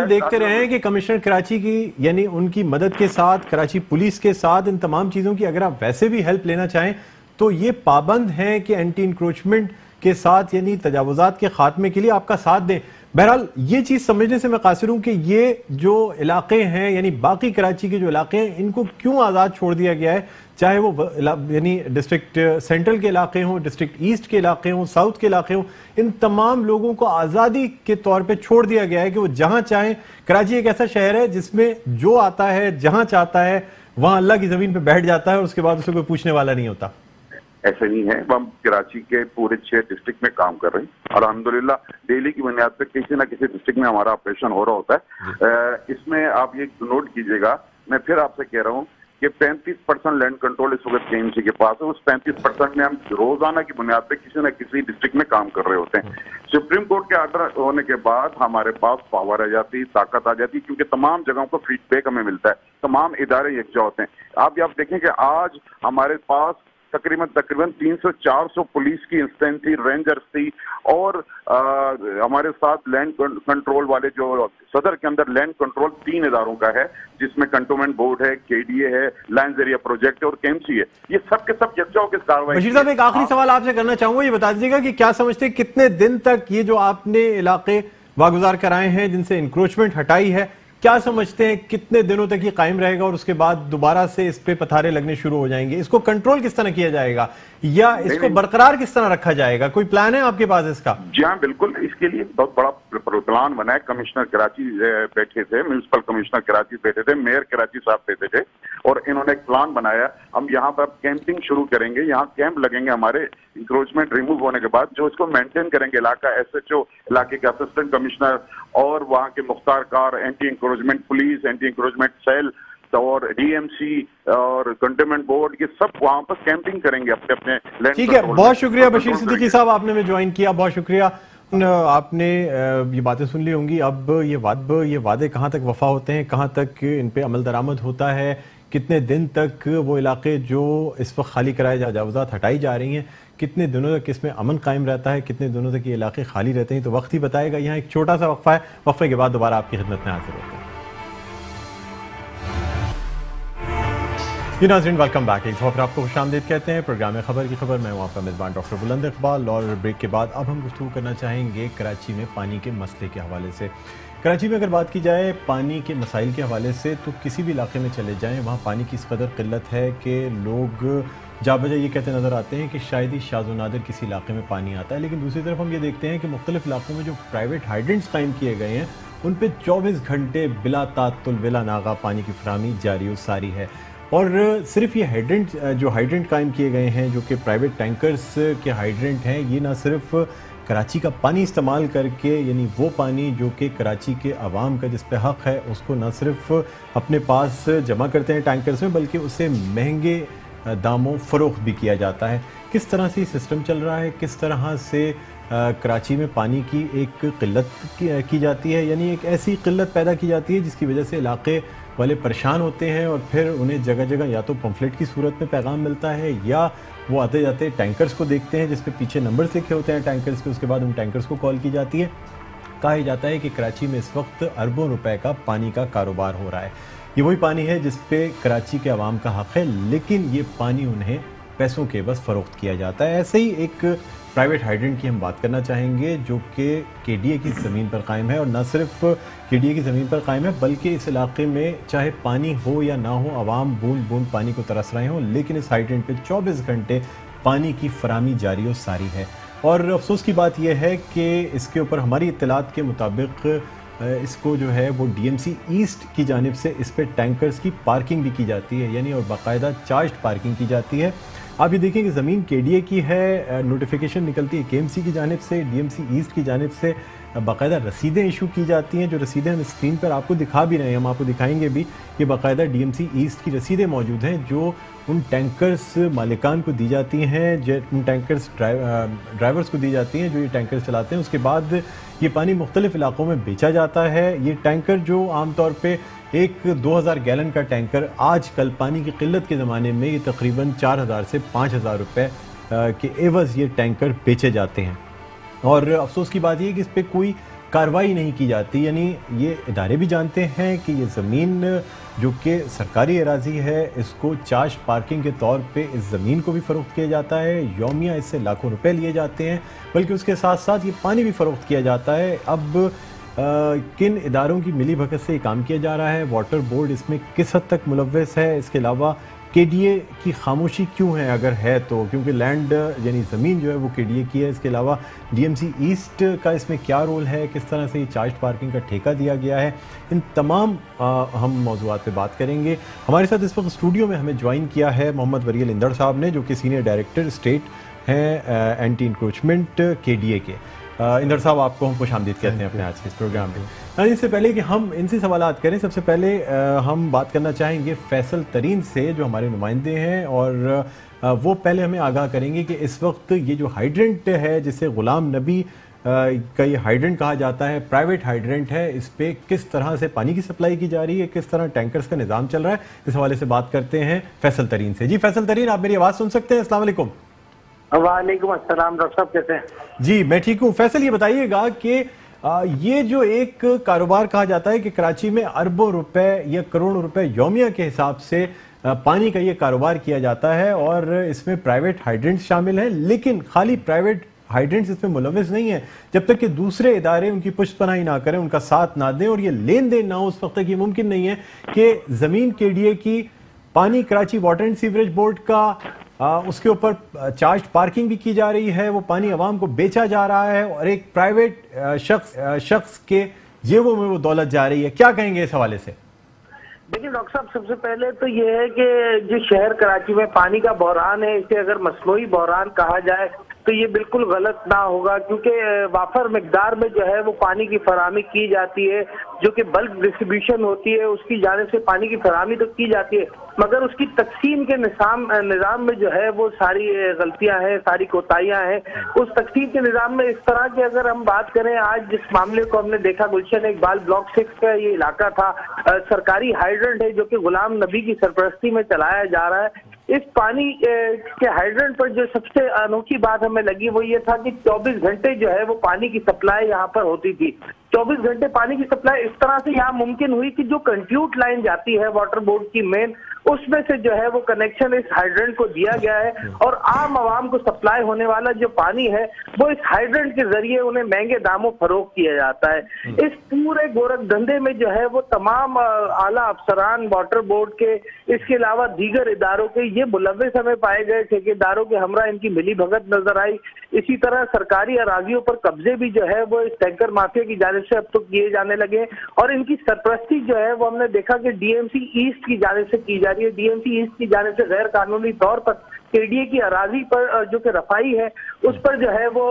देखते रहे हैं कि कमिश्नर कराची की यानी उनकी मदद के साथ, कराची पुलिस के साथ, इन तमाम चीजों की अगर आप वैसे भी हेल्प लेना चाहें तो ये पाबंद हैं कि एंटी इंक्रोचमेंट के साथ यानी तजावुजात के खात्मे के लिए आपका साथ दें। बहरहाल ये चीज समझने से मैं कासिर हूं कि ये जो इलाके हैं यानी बाकी कराची के जो इलाके हैं इनको क्यों आजाद छोड़ दिया गया है, चाहे वो यानी डिस्ट्रिक्ट सेंट्रल के इलाके हों, डिस्ट्रिक्ट ईस्ट के इलाके हों, साउथ के इलाके हों, इन तमाम लोगों को आज़ादी के तौर पे छोड़ दिया गया है कि वो जहां चाहें। कराची एक ऐसा शहर है जिसमें जो आता है जहां चाहता है वहां अल्लाह की जमीन पे बैठ जाता है और उसके बाद उसे कोई पूछने वाला नहीं होता। ऐसे नहीं है। हम कराची के पूरे 6 डिस्ट्रिक्ट में काम कर रहे हैं। अल्हम्दुलिल्लाह डेली की बुनियाद पर किसी ना किसी डिस्ट्रिक्ट में हमारा ऑपरेशन हो रहा होता है। इसमें आप ये नोट कीजिएगा, मैं फिर आपसे कह रहा हूँ कि 35% लैंड कंट्रोल इस वक्त केएमसी के पास है। उस 35% में हम रोजाना की बुनियाद पर किसी न किसी डिस्ट्रिक्ट में काम कर रहे होते हैं। सुप्रीम कोर्ट के आर्डर होने के बाद हमारे पास पावर आ जाती, ताकत आ जाती, क्योंकि तमाम जगहों को फीडबैक हमें मिलता है, तमाम इदारे यकजा होते हैं। आप देखें कि आज हमारे पास तकरीबन 300-400 पुलिस की इंस्टेंस थी, रेंजर्स थी और हमारे साथ लैंड कंट्रोल वाले, जो सदर के अंदर लैंड कंट्रोल 3 इदारों का है, जिसमें कंटोनमेंट बोर्ड है, केडीए है, लैंड एरिया प्रोजेक्ट है और केएमसी है। ये सब के सब यकजा होकर कार्रवाई। बशीर साहब, एक आखिरी सवाल आपसे करना चाहूंगा, ये बता दीजिएगा कि क्या समझते हैं कितने दिन तक ये जो आपने इलाके वागुजार कराए हैं जिनसे इंक्रोचमेंट हटाई है, क्या समझते हैं कितने दिनों तक ये कायम रहेगा और उसके बाद दोबारा से इस पे पथारे लगने शुरू हो जाएंगे? इसको कंट्रोल किस तरह किया जाएगा या इसको बरकरार किस तरह रखा जाएगा? कोई प्लान है आपके पास इसका? जी हाँ, बिल्कुल, इसके लिए बहुत बड़ा प्लान बना है। कमिश्नर कराची बैठे थे, म्यूनिसिपल कमिश्नर कराची बैठे थे, मेयर कराची साहब बैठे थे और इन्होंने एक प्लान बनाया। हम यहाँ पर कैंपिंग शुरू करेंगे, यहाँ कैंप लगेंगे हमारे इंक्रोचमेंट रिमूव होने के बाद, जो इसको मेंटेन करेंगे इलाका एसएचओ, इलाके के असिस्टेंट कमिश्नर और वहाँ के मुख्तार कार, anti encroachment police, anti encroachment cell और डीएमसी और कंटेनमेंट बोर्ड, ये सब वहाँ पर कैंपिंग करेंगे अपने अपने लैंड। ठीक है, बहुत शुक्रिया बशीर सिद्दीकी साहब, आपने में ज्वाइन किया, बहुत शुक्रिया। आपने ये बातें सुन ली होंगी। अब ये वादे कहाँ तक वफा होते हैं, कहाँ तक इन पे अमल दरामद होता है, कितने दिन तक वो इलाके जो इस वक्त खाली कराए तजावुज़ात हटाई जा रही हैं, कितने दिनों तक इसमें अमन कायम रहता है, कितने दिनों तक ये इलाके खाली रहते हैं, तो वक्त ही बताएगा। यहाँ एक छोटा सा वक्फा है, वक्फे के बाद दोबारा आपकी खिदमत में हाजिर होते हैं। नाज़रीन, वेलकम बैक। एक खबर आपको खुशामदीद कहते हैं। प्रोग्राम में खबर की खबर, मैं हूं आपका मेज़बान डॉक्टर बुलंद इकबाल। और ब्रेक के बाद अब हम गुफ्तगू करना चाहेंगे कराची में पानी के मसले के हवाले से। कराची में अगर बात की जाए पानी के मसाइल के हवाले से, तो किसी भी इलाके में चले जाएं, वहाँ पानी की इस कदर किल्लत है कि लोग जा बजा ये कहते नज़र आते हैं कि शायद ही शाज़ व नादिर किसी इलाके में पानी आता है। लेकिन दूसरी तरफ हम ये देखते हैं कि मुख्तलिफ इलाकों में जो प्राइवेट हाइड्रेंट्स कायम किए गए हैं, उन पर 24 घंटे बिला तातुल बिला नागा पानी की फराहमी जारी और सारी है। और सिर्फ ये हाइड्रेंट कायम किए गए हैं जो कि प्राइवेट टैंकर्स के हाइड्रेंट हैं, ये ना सिर्फ कराची का पानी इस्तेमाल करके, यानी वो पानी जो कि कराची के अवाम का जिस पे हक़ है, उसको ना सिर्फ अपने पास जमा करते हैं टैंकर्स में, बल्कि उसे महंगे दामों फ़रोख्त भी किया जाता है। किस तरह से सिस्टम चल रहा है, किस तरह से कराची में पानी की एक किल्लत की जाती है, यानी एक ऐसी किल्लत पैदा की जाती है जिसकी वजह से इलाके वाले परेशान होते हैं और फिर उन्हें जगह जगह या तो पम्फलेट की सूरत में पैगाम मिलता है या वो आते जाते टैंकर्स को देखते हैं जिस पे पीछे नंबर्स लिखे होते हैं टैंकर्स के, उसके बाद उन टैंकर्स को कॉल की जाती है। कहा जाता है कि कराची में इस वक्त अरबों रुपए का पानी का कारोबार हो रहा है। ये वही पानी है जिस पे कराची के अवाम का हक़ है, लेकिन ये पानी उन्हें पैसों के बस फ़रोख्त किया जाता है। ऐसे ही एक प्राइवेट हाइड्रेंट की हम बात करना चाहेंगे जो कि केडीए की ज़मीन पर कायम है, और न सिर्फ केडीए की ज़मीन पर कायम है बल्कि इस इलाके में चाहे पानी हो या ना हो, आवाम बूंद बूंद पानी को तरस रहे हों, लेकिन इस हाइड्रेंट पे 24 घंटे पानी की फराहमी जारी और सारी है। और अफसोस की बात यह है कि इसके ऊपर हमारी इत्तलात के मुताबिक इसको जो है वो डीएमसी ईस्ट की जानिब से इस पर टैंकर्स की पार्किंग भी की जाती है, यानी और बाकायदा चार्ज पार्किंग की जाती है। आप ये देखें कि ज़मीन केडीए की है, नोटिफिकेशन निकलती है केएमसी की जानिब से, डीएमसी ईस्ट की जानिब से बाकायदा रसीदें इशू की जाती हैं। जो रसीदें हम स्क्रीन पर आपको दिखा भी रहे हैं, हम आपको दिखाएंगे भी कि बाकायदा डीएमसी ईस्ट की रसीदें मौजूद हैं जो उन टैंकर्स मालिकान को दी जाती हैं, उन टैंकर्स ड्राइवर्स को दी जाती हैं जो ये टैंकर्स चलाते हैं। उसके बाद ये पानी मुख्तलिफ इलाकों में बेचा जाता है। ये टैंकर जो आमतौर पर एक 2000 गैलन का टैंकर आजकल पानी की किल्लत के ज़माने में ये तकरीबन 4000 से 5000 रुपये के एवज़ ये टैंकर बेचे जाते हैं। और अफसोस की बात यह कि इस पर कोई कार्रवाई नहीं की जाती, यानी ये इदारे भी जानते हैं कि ये ज़मीन जो कि सरकारी अराजी है, इसको चार्ज पार्किंग के तौर पे इस ज़मीन को भी फ़रोख्त किया जाता है, यौमिया इससे लाखों रुपए लिए जाते हैं, बल्कि उसके साथ साथ ये पानी भी फ़रोख्त किया जाता है। अब किन इदारों की मिली भगत से ये काम किया जा रहा है, वाटर बोर्ड इसमें किस हद तक मुलव्वस है, इसके अलावा केडीए की खामोशी क्यों है अगर है तो, क्योंकि लैंड यानी ज़मीन जो है वो केडीए की है। इसके अलावा डीएमसी ईस्ट का इसमें क्या रोल है, किस तरह से ये चार्ज पार्किंग का ठेका दिया गया है, इन तमाम हम मौज़ूआत पे बात करेंगे। हमारे साथ इस वक्त स्टूडियो में हमें ज्वाइन किया है मोहम्मद वरील इंदड़ साहब ने, जो कि सीनियर डायरेक्टर स्टेट हैं एंटी इंक्रोचमेंट केडीए के। इंदड़ साहब, आपको हम खुशामदीद कहते हैं अपने आज के इस प्रोग्राम में। इससे पहले कि हम इनसे सवालात करें, सबसे पहले हम बात करना चाहेंगे फैसल तरीन से जो हमारे नुमाइंदे हैं, और वो पहले हमें आगाह करेंगे कि इस वक्त ये जो हाइड्रेंट है जिसे गुलाम नबी का ये हाइड्रेंट कहा जाता है, प्राइवेट हाइड्रेंट है, इस पे किस तरह से पानी की सप्लाई की जा रही है, किस तरह टैंकर्स का निज़ाम चल रहा है, इस हवाले से बात करते हैं फैसल तरीन से। जी फैसल तरीन, आप मेरी आवाज़ सुन सकते हैं? अस्सलाम वालेकुम। वालेकुम अस्सलाम, डॉक्टर साहब कैसे हैं? जी मैं ठीक हूँ। फैसल ये बताइएगा कि ये जो एक कारोबार कहा जाता है कि कराची में अरबों रुपए या करोड़ों रुपए यौमिया के हिसाब से पानी का ये कारोबार किया जाता है और इसमें प्राइवेट हाइड्रेंट्स शामिल हैं, लेकिन खाली प्राइवेट हाइड्रेंट्स इसमें मुलविस नहीं है जब तक कि दूसरे इदारे उनकी पुष्टपनाही ना करें, उनका साथ ना दें और ये लेन देन ना हो, उस वक्त तक ये मुमकिन नहीं है कि ज़मीन केडीए की पानी Karachi water and sewerage board का उसके ऊपर चार्ज पार्किंग भी की जा रही है, वो पानी अवाम को बेचा जा रहा है और एक प्राइवेट शख्स के जेबों में वो दौलत जा रही है। क्या कहेंगे इस हवाले से? देखिए डॉक्टर साहब, सबसे पहले तो ये है कि जो शहर कराची में पानी का बहरान है, इसे अगर मसनूई बहरान कहा जाए तो ये बिल्कुल गलत ना होगा, क्योंकि वाफर मिकदार में जो है वो पानी की फराहमी की जाती है, जो कि बल्क डिस्ट्रीब्यूशन होती है, उसकी जाने से पानी की फराहमी तो की जाती है, मगर उसकी तकसीम के निज़ाम में जो है वो सारी गलतियां हैं, सारी कोताहियां हैं। उस तकसीम के निज़ाम में इस तरह की अगर हम बात करें, आज जिस मामले को हमने देखा, गुलशन इकबाल ब्लॉक 6 का ये इलाका था, सरकारी हाइड्रेंट है जो कि गुलाम नबी की सरपरस्ती में चलाया जा रहा है। इस पानी के हाइड्रेंट पर जो सबसे अनोखी बात हमें लगी वो ये था कि 24 घंटे जो है वो पानी की सप्लाई यहाँ पर होती थी। 24 घंटे पानी की सप्लाई इस तरह से यहाँ मुमकिन हुई कि जो कंट्यूट लाइन जाती है वाटर बोर्ड की मेन, उसमें से जो है वो कनेक्शन इस हाइड्रेंट को दिया गया है और आम आवाम को सप्लाई होने वाला जो पानी है वो इस हाइड्रेंट के जरिए उन्हें महंगे दामों फरोख्त किया जाता है। इस पूरे गोरख धंधे में जो है वो तमाम आला अफसरान वाटर बोर्ड के, इसके अलावा दीगर इदारों के ये मुलव्विस हमें पाए गए, ठेकेदारों के हमरा इनकी मिली भगत नजर आई। इसी तरह सरकारी अराजियों पर कब्जे भी जो है वो इस टैंकर माफिया की जानिब से अब तो किए जाने लगे और इनकी सरपरस्ती जो है वो हमने देखा कि डीएमसी ईस्ट की जानिब से की जा रही है। डीएमसी ईस्ट की जानिब से गैर कानूनी तौर पर केडीए की अराजी पर जो कि रफाई है उस पर जो है वो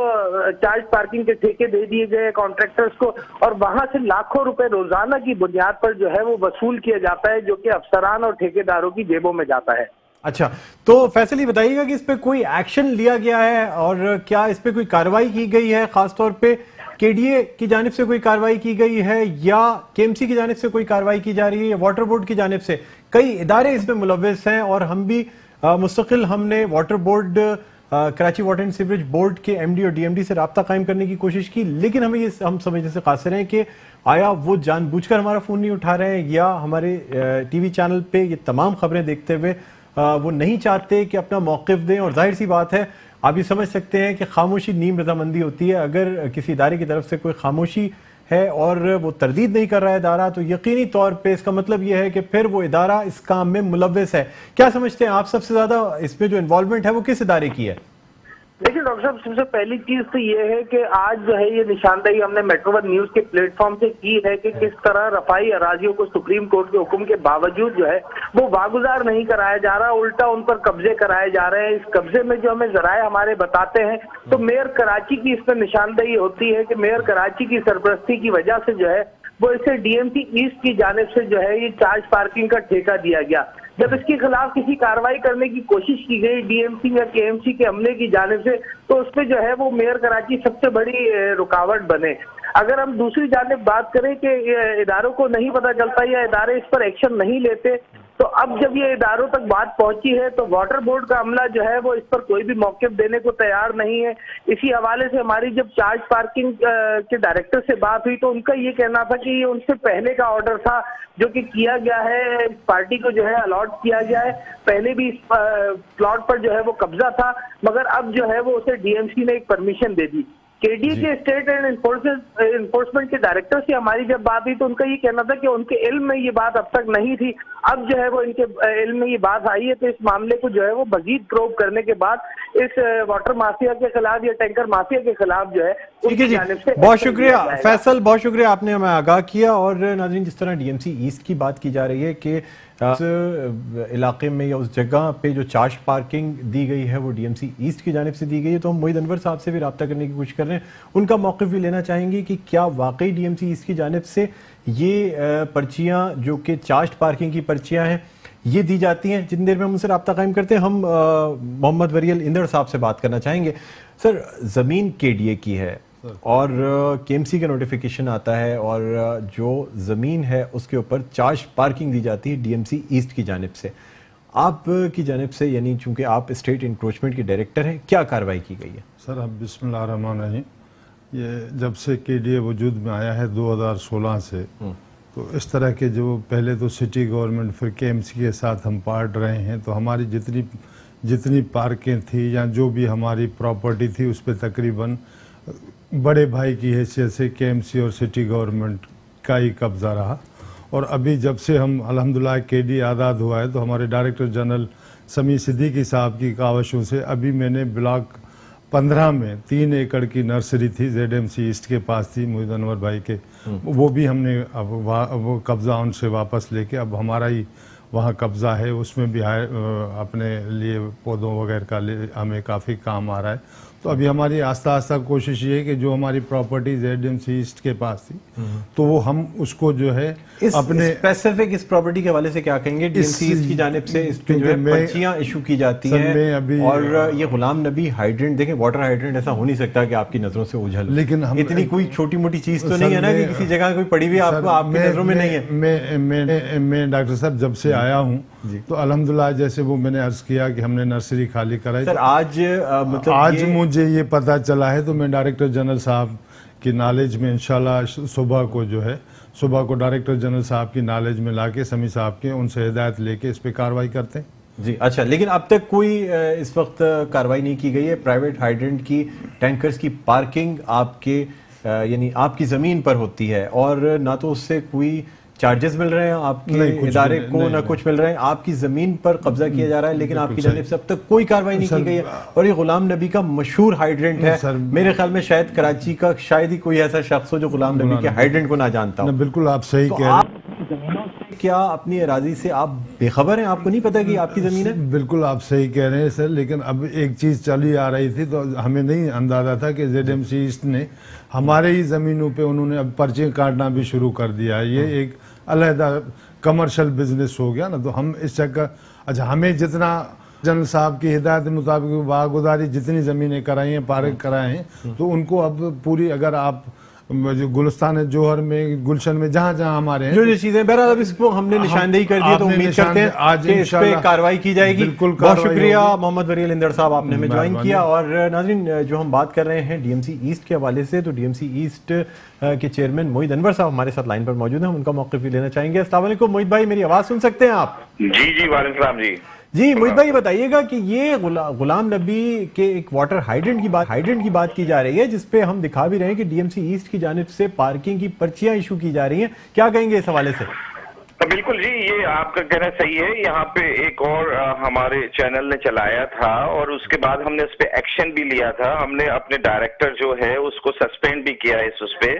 चार्ज पार्किंग के ठेके दे दिए गए कॉन्ट्रैक्टर्स को और वहां से लाखों रुपए रोजाना की बुनियाद पर जो है वो वसूल किया जाता है, जो कि अफसरान और ठेकेदारों की जेबों में जाता है। अच्छा, तो फैसल ये बताइएगा कि इस पे कोई एक्शन लिया गया है और क्या इस पे कोई कार्रवाई की गई है, खासतौर पे केडीए की जानिब से कोई कार्रवाई की गई है या केएमसी की जानिब से कोई कार्रवाई की जा रही है या वाटर बोर्ड की जानिब से? कई इदारे इसमें मुलव्विस हैं और हम भी मुस्तकिल हमने water board, Karachi water and sewerage board के एमडी और डीएमडी से राब्ता कायम करने की कोशिश की, लेकिन हमें ये हम समझने से कासिर हैं कि आया वो जानबूझकर हमारा फोन नहीं उठा रहे हैं या हमारे टीवी चैनल पे ये तमाम खबरें देखते हुए वो नहीं चाहते कि अपना मौक़िफ़ दें। और जाहिर सी बात है, आप ये समझ सकते हैं कि खामोशी नीम रजामंदी होती है। अगर किसी इदारे की तरफ से कोई खामोशी है और वो तरदीद नहीं कर रहा है इदारा, तो यकीनी तौर पे इसका मतलब ये है कि फिर वो इदारा इस काम में मुलव्विस है। क्या समझते हैं आप, सबसे ज्यादा इसमें जो इन्वॉल्वमेंट है वो किस इदारे की है? देखिए डॉक्टर साहब, सबसे पहली चीज तो ये है कि आज जो है ये निशानदेही हमने मेट्रो वन न्यूज के प्लेटफॉर्म से की है कि किस तरह रफाई अराजियों को सुप्रीम कोर्ट के हुक्म के बावजूद जो है वो वागुजार नहीं कराया जा रहा, उल्टा उन पर कब्जे कराए जा रहे हैं। इस कब्जे में जो हमें जराए हमारे बताते हैं तो मेयर कराची की इसमें निशानदेही होती है कि मेयर कराची की सरपरस्ती की वजह से जो है वो इसे डीएमसी ईस्ट की जानिब से जो है ये चार्ज पार्किंग का ठेका दिया गया। जब इसके खिलाफ किसी कार्रवाई करने की कोशिश की गई डीएमसी या केएमसी के अमले की जानिब से तो उसमें जो है वो मेयर कराची सबसे बड़ी रुकावट बने। अगर हम दूसरी जानिब बात करें कि इदारों को नहीं पता चलता या इदारे इस पर एक्शन नहीं लेते, तो अब जब ये इदारों तक बात पहुंची है तो वाटर बोर्ड का अमला जो है वो इस पर कोई भी मौक़िफ़ देने को तैयार नहीं है। इसी हवाले से हमारी जब चार्ज पार्किंग के डायरेक्टर से बात हुई तो उनका ये कहना था कि ये उनसे पहले का ऑर्डर था जो कि किया गया है, इस पार्टी को जो है अलॉट किया गया है, पहले भी इस प्लॉट पर जो है वो कब्जा था, मगर अब जो है वो उसे डीएमसी ने एक परमिशन दे दी। केडीए के स्टेट एंड इन्फोर्समेंट के डायरेक्टर से हमारी जब बात हुई तो उनका ये कहना था कि उनके इल्म में ये बात अब तक नहीं थी, अब जो है वो इनके इल्म में ये बात आई है, तो इस मामले को जो है वो मजीद प्रोब करने के बाद इस वाटर माफिया के खिलाफ या टैंकर माफिया के खिलाफ जो है ठीक है जी, बहुत शुक्रिया फैसल, बहुत शुक्रिया, आपने हमें आगाह किया। और नाज़रीन, जिस तरह डीएमसी ईस्ट की बात की जा रही है कि उस इलाके में या उस जगह पे जो चार्ज पार्किंग दी गई है वो डीएमसी ईस्ट की जानिब से दी गई है, तो हम मोहित अनवर साहब से भी रब्ता करने की कोशिश कर रहे हैं, उनका मौक़िफ़ भी लेना चाहेंगे कि क्या वाकई डीएमसी ईस्ट की जानिब से ये पर्चियाँ जो कि चार्ज पार्किंग की पर्चियाँ हैं ये दी जाती हैं। जितनी देर में हम उनसे रब्ता कायम करते हैं, हम मोहम्मद वरियल इंदड़ साहब से बात करना चाहेंगे। सर, ज़मीन केडीए की है, اور KMC کا نوٹیفیکیشن آتا ہے اور جو زمین ہے اس کے اوپر چارج پارکنگ دی جاتی ہے DMC ایسٹ کی جانب سے. آپ کی جانب سے یعنی چونکہ آپ اسٹیٹ انکروچمنٹ کے ڈائریکٹر ہیں, کیا کارروائی کی گئی ہے؟ سر اب بسم اللہ الرحمن الرحیم, یہ جب سے KDA وجود میں آیا ہے 2016 سے, تو اس طرح کے جو پہلے تو سٹی گورنمنٹ پھر KMC کے ساتھ ہم پارٹ رہے ہیں, تو ہماری جتنی پارکیں تھیں یا جو بھی ہماری پراپرٹی تھی اس پہ تقریباً بڑے بھائی کی حیثیت سے KMC اور سٹی گورنمنٹ کا ہی قبضہ رہا. اور ابھی جب سے ہم الحمدللہ KDA آزاد ہوا ہے تو ہمارے ڈائریکٹر جنرل سمیع صدیقی صاحب کی کاوشوں سے ابھی میں نے بلاک 15 میں 3 ایکڑ کی نرسری تھی ZMC ایسٹ کے پاس تھی محمد انور بھائی کے, وہ بھی ہم نے اب وہ قبضہ ان سے واپس لے کے اب ہمارا ہی وہاں قبضہ ہے, اس میں بھی اپنے لیے پودوں وغیرہ کا ہمیں کافی کام آ رہا ہے. تو ابھی ہماری آہستہ آہستہ کوشش یہ ہے کہ جو ہماری پراپرٹی ZMC ایسٹ کے پاس تھی تو وہ ہم اس کو جو ہے اپنے اسپیسیفک اس پراپرٹی کے حوالے سے کیا کہیں گے؟ DMC ایسٹ کی جانب سے اس پہ جو ہے پرچیاں ایشو کی جاتی ہیں, اور یہ غلام نبی ہائیڈرنٹ, دیکھیں واٹر ہائیڈرنٹ ایسا ہو نہیں سکتا کہ آپ کی نظروں سے اوجھل, لیکن اتنی کوئی چھوٹی موٹی چیز تو نہیں ہے نا کہ کسی جگہ کوئی پڑی ہوئی آپ کی نظروں میں نہیں ہے. میں ڈاکٹر صاحب جب سے آیا ہوں تو الحمدللہ جیسے وہ میں نے عرض کیا کہ ہم نے نرسری خالی کرائی. سر آج مجھے یہ پتہ چلا ہے تو میں ڈائریکٹر جنرل صاحب کی نالج میں انشاءاللہ صبح کو ڈائریکٹر جنرل صاحب کی نالج میں لا کے سمیع صاحب کے ان سے ہدایت لے کے اس پہ کارروائی کرتے ہیں. جی اچھا, لیکن اب تک کوئی اس وقت کارروائی نہیں کی گئی ہے. پرائیویٹ ہائیڈرنٹ کی ٹینکرز کی پارکنگ آپ کے یعنی آپ کی زمین پر ہوتی ہے اور نہ تو اس سے کوئی چارجز مل رہے ہیں آپ کے ادارے کو, نہ کچھ مل رہے ہیں, آپ کی زمین پر قبضہ کیا جا رہا ہے, لیکن آپ کی جانب سے اب تک کوئی کارروائی نہیں کی گئی ہے. اور یہ غلام نبی کا مشہور ہائیڈرنٹ ہے, میرے خیال میں شاید کراچی کا شاید ہی کوئی ایسا شخص ہو جو غلام نبی کے ہائیڈرنٹ کو نہ جانتا ہو. بالکل آپ صحیح کہہ رہے ہیں. کیا اپنی اراضی سے آپ بے خبر ہیں, آپ کو نہیں پتا کہ آپ کی زمین ہے؟ بالکل آپ صحیح کہہ رہے ہیں سر, لیکن اب ایک چیز چلی آ رہی تھی تو ہمیں نہیں اندازہ تھا کہ ZMC ایسٹ نے ہمارے ہی زمینوں پہ انہوں نے اب پرچے کاٹنا بھی شروع کر دیا ہے. یہ ایک علیحدہ کمرشل بزنس ہو گیا نا, تو ہم اس چکر اچھا ہمیں جتنا جنرل صاحب کی ہدایت مطابق باغداری جتنی زمینیں کرائی ہیں پارک کرائے ہیں تو ان کو اب پوری, اگر آپ گلستان جوہر میں گلشن میں جہاں ہمارے ہیں جو چیزیں بہرحال اب اس کو ہم نے نشاندہی کر دی, تو امید کرتے ہیں کہ اس پہ کارروائی کی جائے گی. بہت شکریہ محمد وری الندر صاحب, آپ نے ہمیں جوائن کیا. اور ناظرین جو ہم بات کر رہے ہیں DMC ایسٹ کے حوالے سے, تو DMC ایسٹ کے چیئرمین محمد انور صاحب ہمارے ساتھ لائن پر موجود ہیں, ہم ان کا موقف بھی لینا چاہیں گے. السلام علیکم محمد بھائی, میری آواز سن سکتے ہیں آپ؟ جی وعلیکم السلام. جی محمد بھائی بتائیے گا کہ یہ غلام نبی کے ایک واٹر ہائیڈرنٹ کی بات کی جا رہی ہے, جس پہ ہم دکھا بھی رہے ہیں کہ DMC ایسٹ کی جانب سے پارکنگ کی پرچیاں ایشو کی جا رہی ہیں, کیا کہیں گے اس حوالے سے؟ بالکل جی, یہ آپ کا کہنا صحیح ہے. یہاں پہ ایک اور ہمارے چینل نے چلایا تھا اور اس کے بعد ہم نے اس پہ ایکشن بھی لیا تھا. ہم نے اپنے ڈائریکٹر جو ہے اس کو سسپینڈ بھی کیا ہے اس پہ,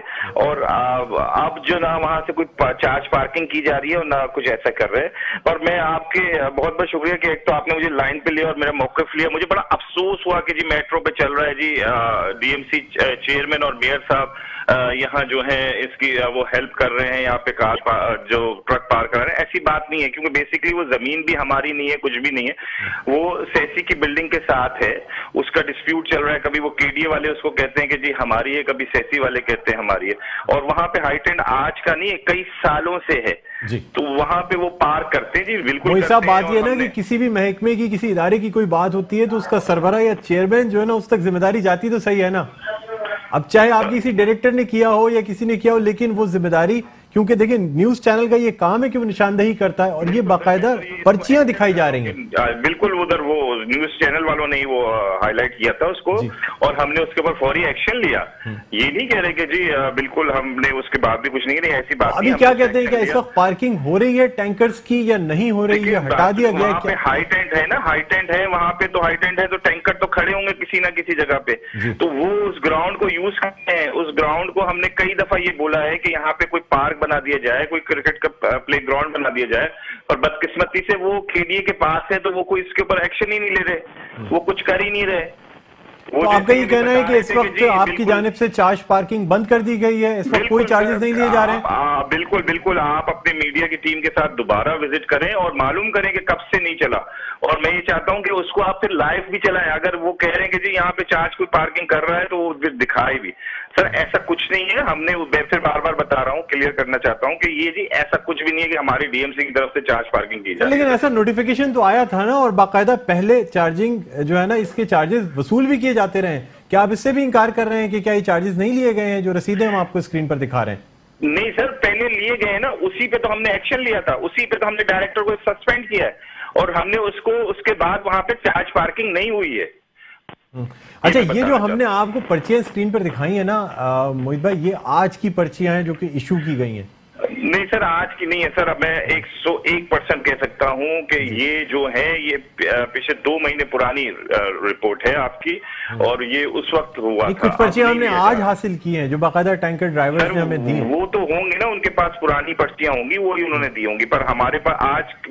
اور اب جو نہ وہاں سے کوئی چارج پارکنگ کی جا رہی ہے اور نہ کچھ ایسا کر رہے ہیں. اور میں آپ کے بہت بہت شکریہ کہ ایک تو آپ نے مجھے لائن پہ لیا اور میرا موقف لیا. مجھے بڑا افسوس ہوا کہ جی میٹرو پہ چل رہا ہے جی, DMC چیئرمین اور میئر صاحب یہاں جو ہیں اس کی وہ ہیلپ کر رہے ہیں, یہاں پہ کار جو ٹرک پار کر رہے ہیں. ایسی بات نہیں ہے, کیونکہ بیسیکلی وہ زمین بھی ہماری نہیں ہے, کچھ بھی نہیں ہے. وہ سیسی کی بلڈنگ کے ساتھ ہے, اس کا ڈسپیوٹ چل رہا ہے. کبھی وہ KDA والے اس کو کہتے ہیں کہ جی ہماری ہے, کبھی سیسی والے کہتے ہیں ہماری ہے. اور وہاں پہ ہائی ٹینڈ آج کا نہیں ہے, کئی سالوں سے ہے, تو وہاں پہ وہ پار کرتے ہیں. جی بالکل صاحب, بات یہ ہے نا کہ کسی بھی محکمے کی کسی ادارے کی کوئی بات ہوتی ہے تو اس کا سربراہ یا چیئرمین جو ہے نا اس تک ذمہ داری جاتی تو صحیح ہے نا. اب چاہے آپ کسی ڈائریکٹر نے کیا ہو یا کسی نے کیا ہو, لیکن وہ ذمہ داری, کیونکہ دیکھیں نیوز چینل کا یہ کام ہے کہ وہ نشاندہی کرتا ہے, اور یہ باقاعدہ پرچیاں دکھائی جا رہی ہیں. بالکل, ادھر وہ نیوز چینل والوں نے وہ ہائی لائٹ کیا تھا اس کو, اور ہم نے اس کے اوپر فوری ایکشن لیا. یہ نہیں کہہ رہے کہ جی بالکل ہم نے اس کے بعد بھی کچھ نہیں کیا, ایسی بات ابھی کیا کہتے ہیں کہ اس وقت پارکنگ ہو رہی ہے ٹینکرز کی یا نہیں ہو رہی ہے, ہٹا دیا گیا ہے؟ ہائی ٹینٹ ہے نا, ہائی ٹینٹ ہے وہاں پہ, تو ہائی ٹینٹ ہے تو ٹینکر تو کھڑے ہوں گے کسی نہ کسی جگہ پہ, تو وہ اس گراؤنڈ کو یوز کرتے ہیں. اس گراؤنڈ کو ہم نے کئی دفعہ یہ بولا ہے کہ یہاں پہ کوئی پارک بنا دیا جائے, کوئی کرکٹ کا پلے گراؤنڈ بنا دیا جائے, اور بدقسمتی سے وہ KDA کے پاس ہے تو وہ کوئی اس کے اوپر ایکشن ہی نہیں لے رہے, وہ کچھ کر ہی نہیں رہے. تو آپ کا یہ کہنا ہے کہ اس وقت آپ کی جانب سے چارج پارکنگ بند کر دی گئی ہے, اس وقت کوئی چارجز نہیں لیے جا رہے ہیں؟ بالکل بالکل, آپ اپنے میڈیا کی ٹیم کے ساتھ دوبارہ وزٹ کریں اور معلوم کریں کہ کب سے نہیں چلا. اور میں یہ چاہتا ہوں کہ اس کو آپ پھر لائیو بھی چلائیں. اگر وہ کہہ رہے ہیں کہ جی یہاں پہ چارج کوئی پارکنگ کر رہا ہے تو وہ دکھائے بھی. سر ایسا کچھ نہیں ہے. ہم نے میں پھر بار بار بتا رہا ہوں, کلیئر کرنا چاہتا ہوں کہ یہ جی ایسا کچھ بھی نہیں ہے کہ ہماری ڈی ایم سی کی طرف سے چارج پارکنگ کی جائے. لیکن ایسا نوٹیفیکیشن تو آیا تھا نا, اور باقاعدہ پہلے چارجنگ جو ہے نا اس کے چارجز وصول بھی کیے جاتے رہے. کیا آپ اس سے بھی انکار کر رہے ہیں کہ کیا یہ چارجز نہیں لیے گئے ہیں جو رسیدیں ہم آپ کو اسکرین پر دکھا رہے ہیں؟ نہیں سر, پہلے لیے گئے ہیں نا, اسی پہ تو ہم نے ایکشن لیا تھا, اسی پہ تو ہم نے ڈائریکٹر کو سسپینڈ کیا ہے, اور ہم نے اس کے بعد وہاں پہ چارج پارکنگ نہیں ہوئی ہے. اچھا, یہ جو ہم نے آپ کو پرچیاں اسکرین پر دکھائی ہیں نا موحد بھائی, یہ آج کی پرچیاں ہیں جو کہ ایشو کی گئی ہیں؟ نہیں سر, آج کی نہیں ہے سر. میں 101% کہہ سکتا ہوں کہ یہ جو ہے یہ پچھلے 2 مہینے پرانی رپورٹ ہے آپ کی, اور یہ اس وقت ہوا تھا. کچھ پرچیاں ہم نے آج حاصل کی ہیں جو باقاعدہ ٹینکر ڈرائیور نے ہمیں دی. وہ تو ہوں گی نا, ان کے پاس پرانی پرچیاں ہوں گی, وہی انہوں نے دی ہوں گی, پر ہمارے پاس آج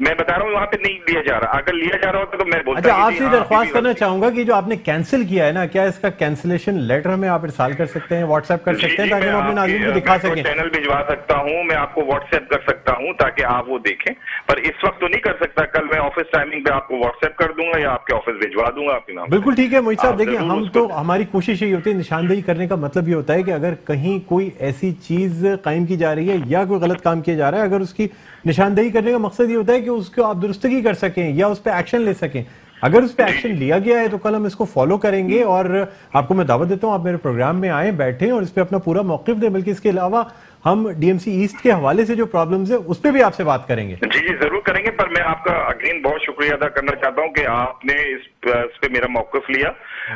میں بتا رہا ہوں وہاں پہ نہیں لیا جا رہا. اگر لیا جا رہا ہوتا تو میں بولتا. اچھا, آپ سے درخواست کرنا چاہوں گا کہ جو آپ نے کینسل کیا ہے نا, کیا اس کا کینسلیشن لیٹر ہمیں آپ ارسال کر سکتے ہیں, واٹس ایپ کر سکتے ہیں تاکہ ہم اپنے ناظرین کو دکھا سکیں؟ چینل بھجوا سکتا ہوں, میں آپ کو واٹس ایپ کر سکتا ہوں تاکہ آپ وہ دیکھیں, پر اس وقت تو نہیں کر سکتا. کل میں آفس ٹائمنگ پہ آپ کو واٹس ایپ کر دوں گا یا آپ کے آفس بھجوا دوں گا آپ کے نام. بالکل ٹھیک ہے موحد صاحب, دیکھیں ہم تو ہماری کوشش یہی ہوتی ہے, نشاندہی کرنے کا مطلب یہ ہوتا ہے کہ اگر کہیں کوئی ایسی چیز قائم کی جا رہی ہے یا کوئی غلط کام کیا جا رہا ہے, اگر اس کی نشاندہی کرنے کا مقصد یہ ہوتا ہے کہ اس کو آپ درستگی کر سکیں یا اس پہ ایکشن لے سکیں. اگر اس پہ ایکشن لیا گیا ہے تو کل ہم اس کو فالو کریں گے, اور آپ کو میں دعوت دیتا ہوں آپ میرے پروگرام میں آئیں, بیٹھیں اور اس پہ اپنا پورا موقف دیں. بلکہ اس کے علاوہ ہم ڈی ایم سی ایسٹ کے حوالے سے جو پرابلمز ہیں اس پہ بھی آپ سے بات کریں گے. جی ضرور کریں گے, پر میں آپ کا اگین بہت شکریہ ادا کرنا چاہتا ہوں کہ آپ نے اس پہ میرا موقف لیا,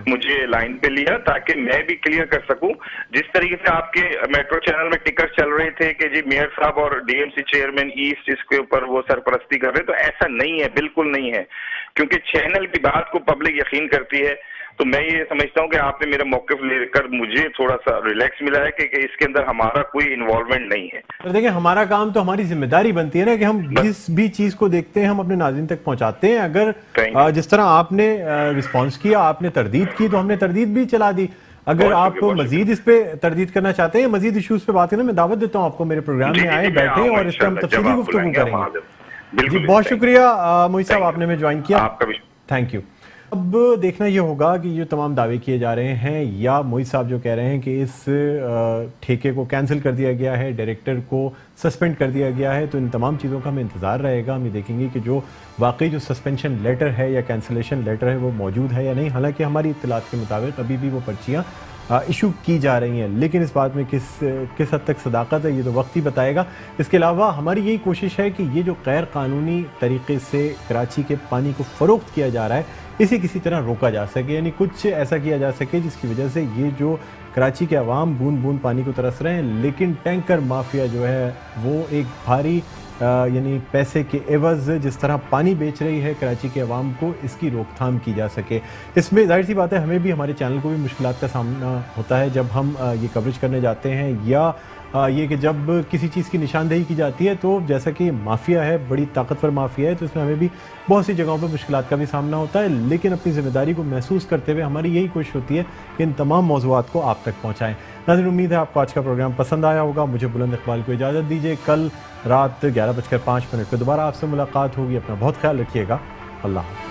مجھے لائن پہ لیا, تاکہ میں بھی کلیئر کر سکوں. جس طریقے سے آپ کے میٹرو چینل میں ٹکر چل رہے تھے کہ جی میئر صاحب اور D M C chairman east اس کے اوپر وہ سرپرستی کر رہے, تو ایسا نہیں ہے, بالکل نہیں ہے, کیونکہ چینل کی بات کو پبلک یقین کرتی ہے. تو میں یہ سمجھتا ہوں کہ آپ نے میرا موقف لے کر مجھے تھوڑا سا ریلیکس ملا ہے کہ اس کے اندر ہمارا کوئی انوالومنٹ نہیں ہے. دیکھیں, ہمارا کام تو ہماری ذمہ داری بنتی ہے نا کہ ہم جس بھی چیز کو دیکھتے ہیں ہم اپنے ناظرین تک پہنچاتے ہیں. اگر جس طرح آپ نے رسپانس کیا, آپ نے تردید کی, تو ہم نے تردید بھی چلا دی. اگر آپ مزید اس پہ تردید کرنا چاہتے ہیں, مزید ایشوز پہ بات کرنا, میں دعوت دیتا ہوں آپ کو میرے پروگرام میں آئیں, بیٹھیں اور اس پہ ہم تفصیلی گفتگو کریں گے. جی بہت شکریہ موحد صاحب, آپ نے ہمیں جوائن کیا, تھینک یو. اب دیکھنا یہ ہوگا کہ یہ تمام دعوے کیے جا رہے ہیں یا موحد صاحب جو کہہ رہے ہیں کہ اس ٹھیکے کو کینسل کر دیا گیا ہے, ڈائریکٹر کو سسپینڈ کر دیا گیا ہے, تو ان تمام چیزوں کا ہمیں انتظار رہے گا. ہم یہ دیکھیں گے کہ جو واقعی جو سسپینشن لیٹر ہے یا کینسلیشن لیٹر ہے وہ موجود ہے یا نہیں. حالانکہ ہماری اطلاعات کے مطابق ابھی بھی وہ پرچیاں ایشو کی جا رہی ہیں, لیکن اس بات میں کس حد تک صداقت ہے یہ تو وقت ہی بتائے گا. اس کے علاوہ ہماری یہی کوشش ہے کہ یہ جو غیر قانونی طریقے سے کراچی کے پانی کو فروخت کیا جا رہا ہے اسے کسی طرح روکا جا سکے, یعنی کچھ ایسا کیا جا سکے جس کی وجہ سے یہ جو کراچی کے عوام بوند بوند پانی کو ترس رہے ہیں, لیکن ٹینکر مافیا جو ہے وہ ایک بھاری یعنی پیسے کے عوض جس طرح پانی بیچ رہی ہے کراچی کے عوام کو, اس کی روک تھام کی جا سکے. اس میں ظاہر سی بات ہے ہمیں بھی, ہمارے چینل کو بھی مشکلات کا سامنا ہوتا ہے جب ہم یہ کوریج کرنے جاتے ہیں, یا یہ کہ جب کسی چیز کی نشاندہی کی جاتی ہے تو جیسا کہ مافیا ہے, بڑی طاقتور مافیا ہے, تو اس میں ہمیں بھی بہت سی جگہوں پہ مشکلات کا بھی سامنا ہوتا ہے. لیکن اپنی ذمہ داری کو محسوس کرتے ہوئے ہماری یہی کوشش ہوتی ہے کہ ان تمام موضوعات کو آپ تک پہنچائیں. ناظرین, امید ہے آپ کو آج کا پروگرام پسند آیا ہوگا. مجھے بلند اقبال کو اجازت دیجیے, کل رات 11:05 پہ دوبارہ آپ سے ملاقات ہوگی. اپنا بہت خیال رکھیے گا. اللہ حافظ.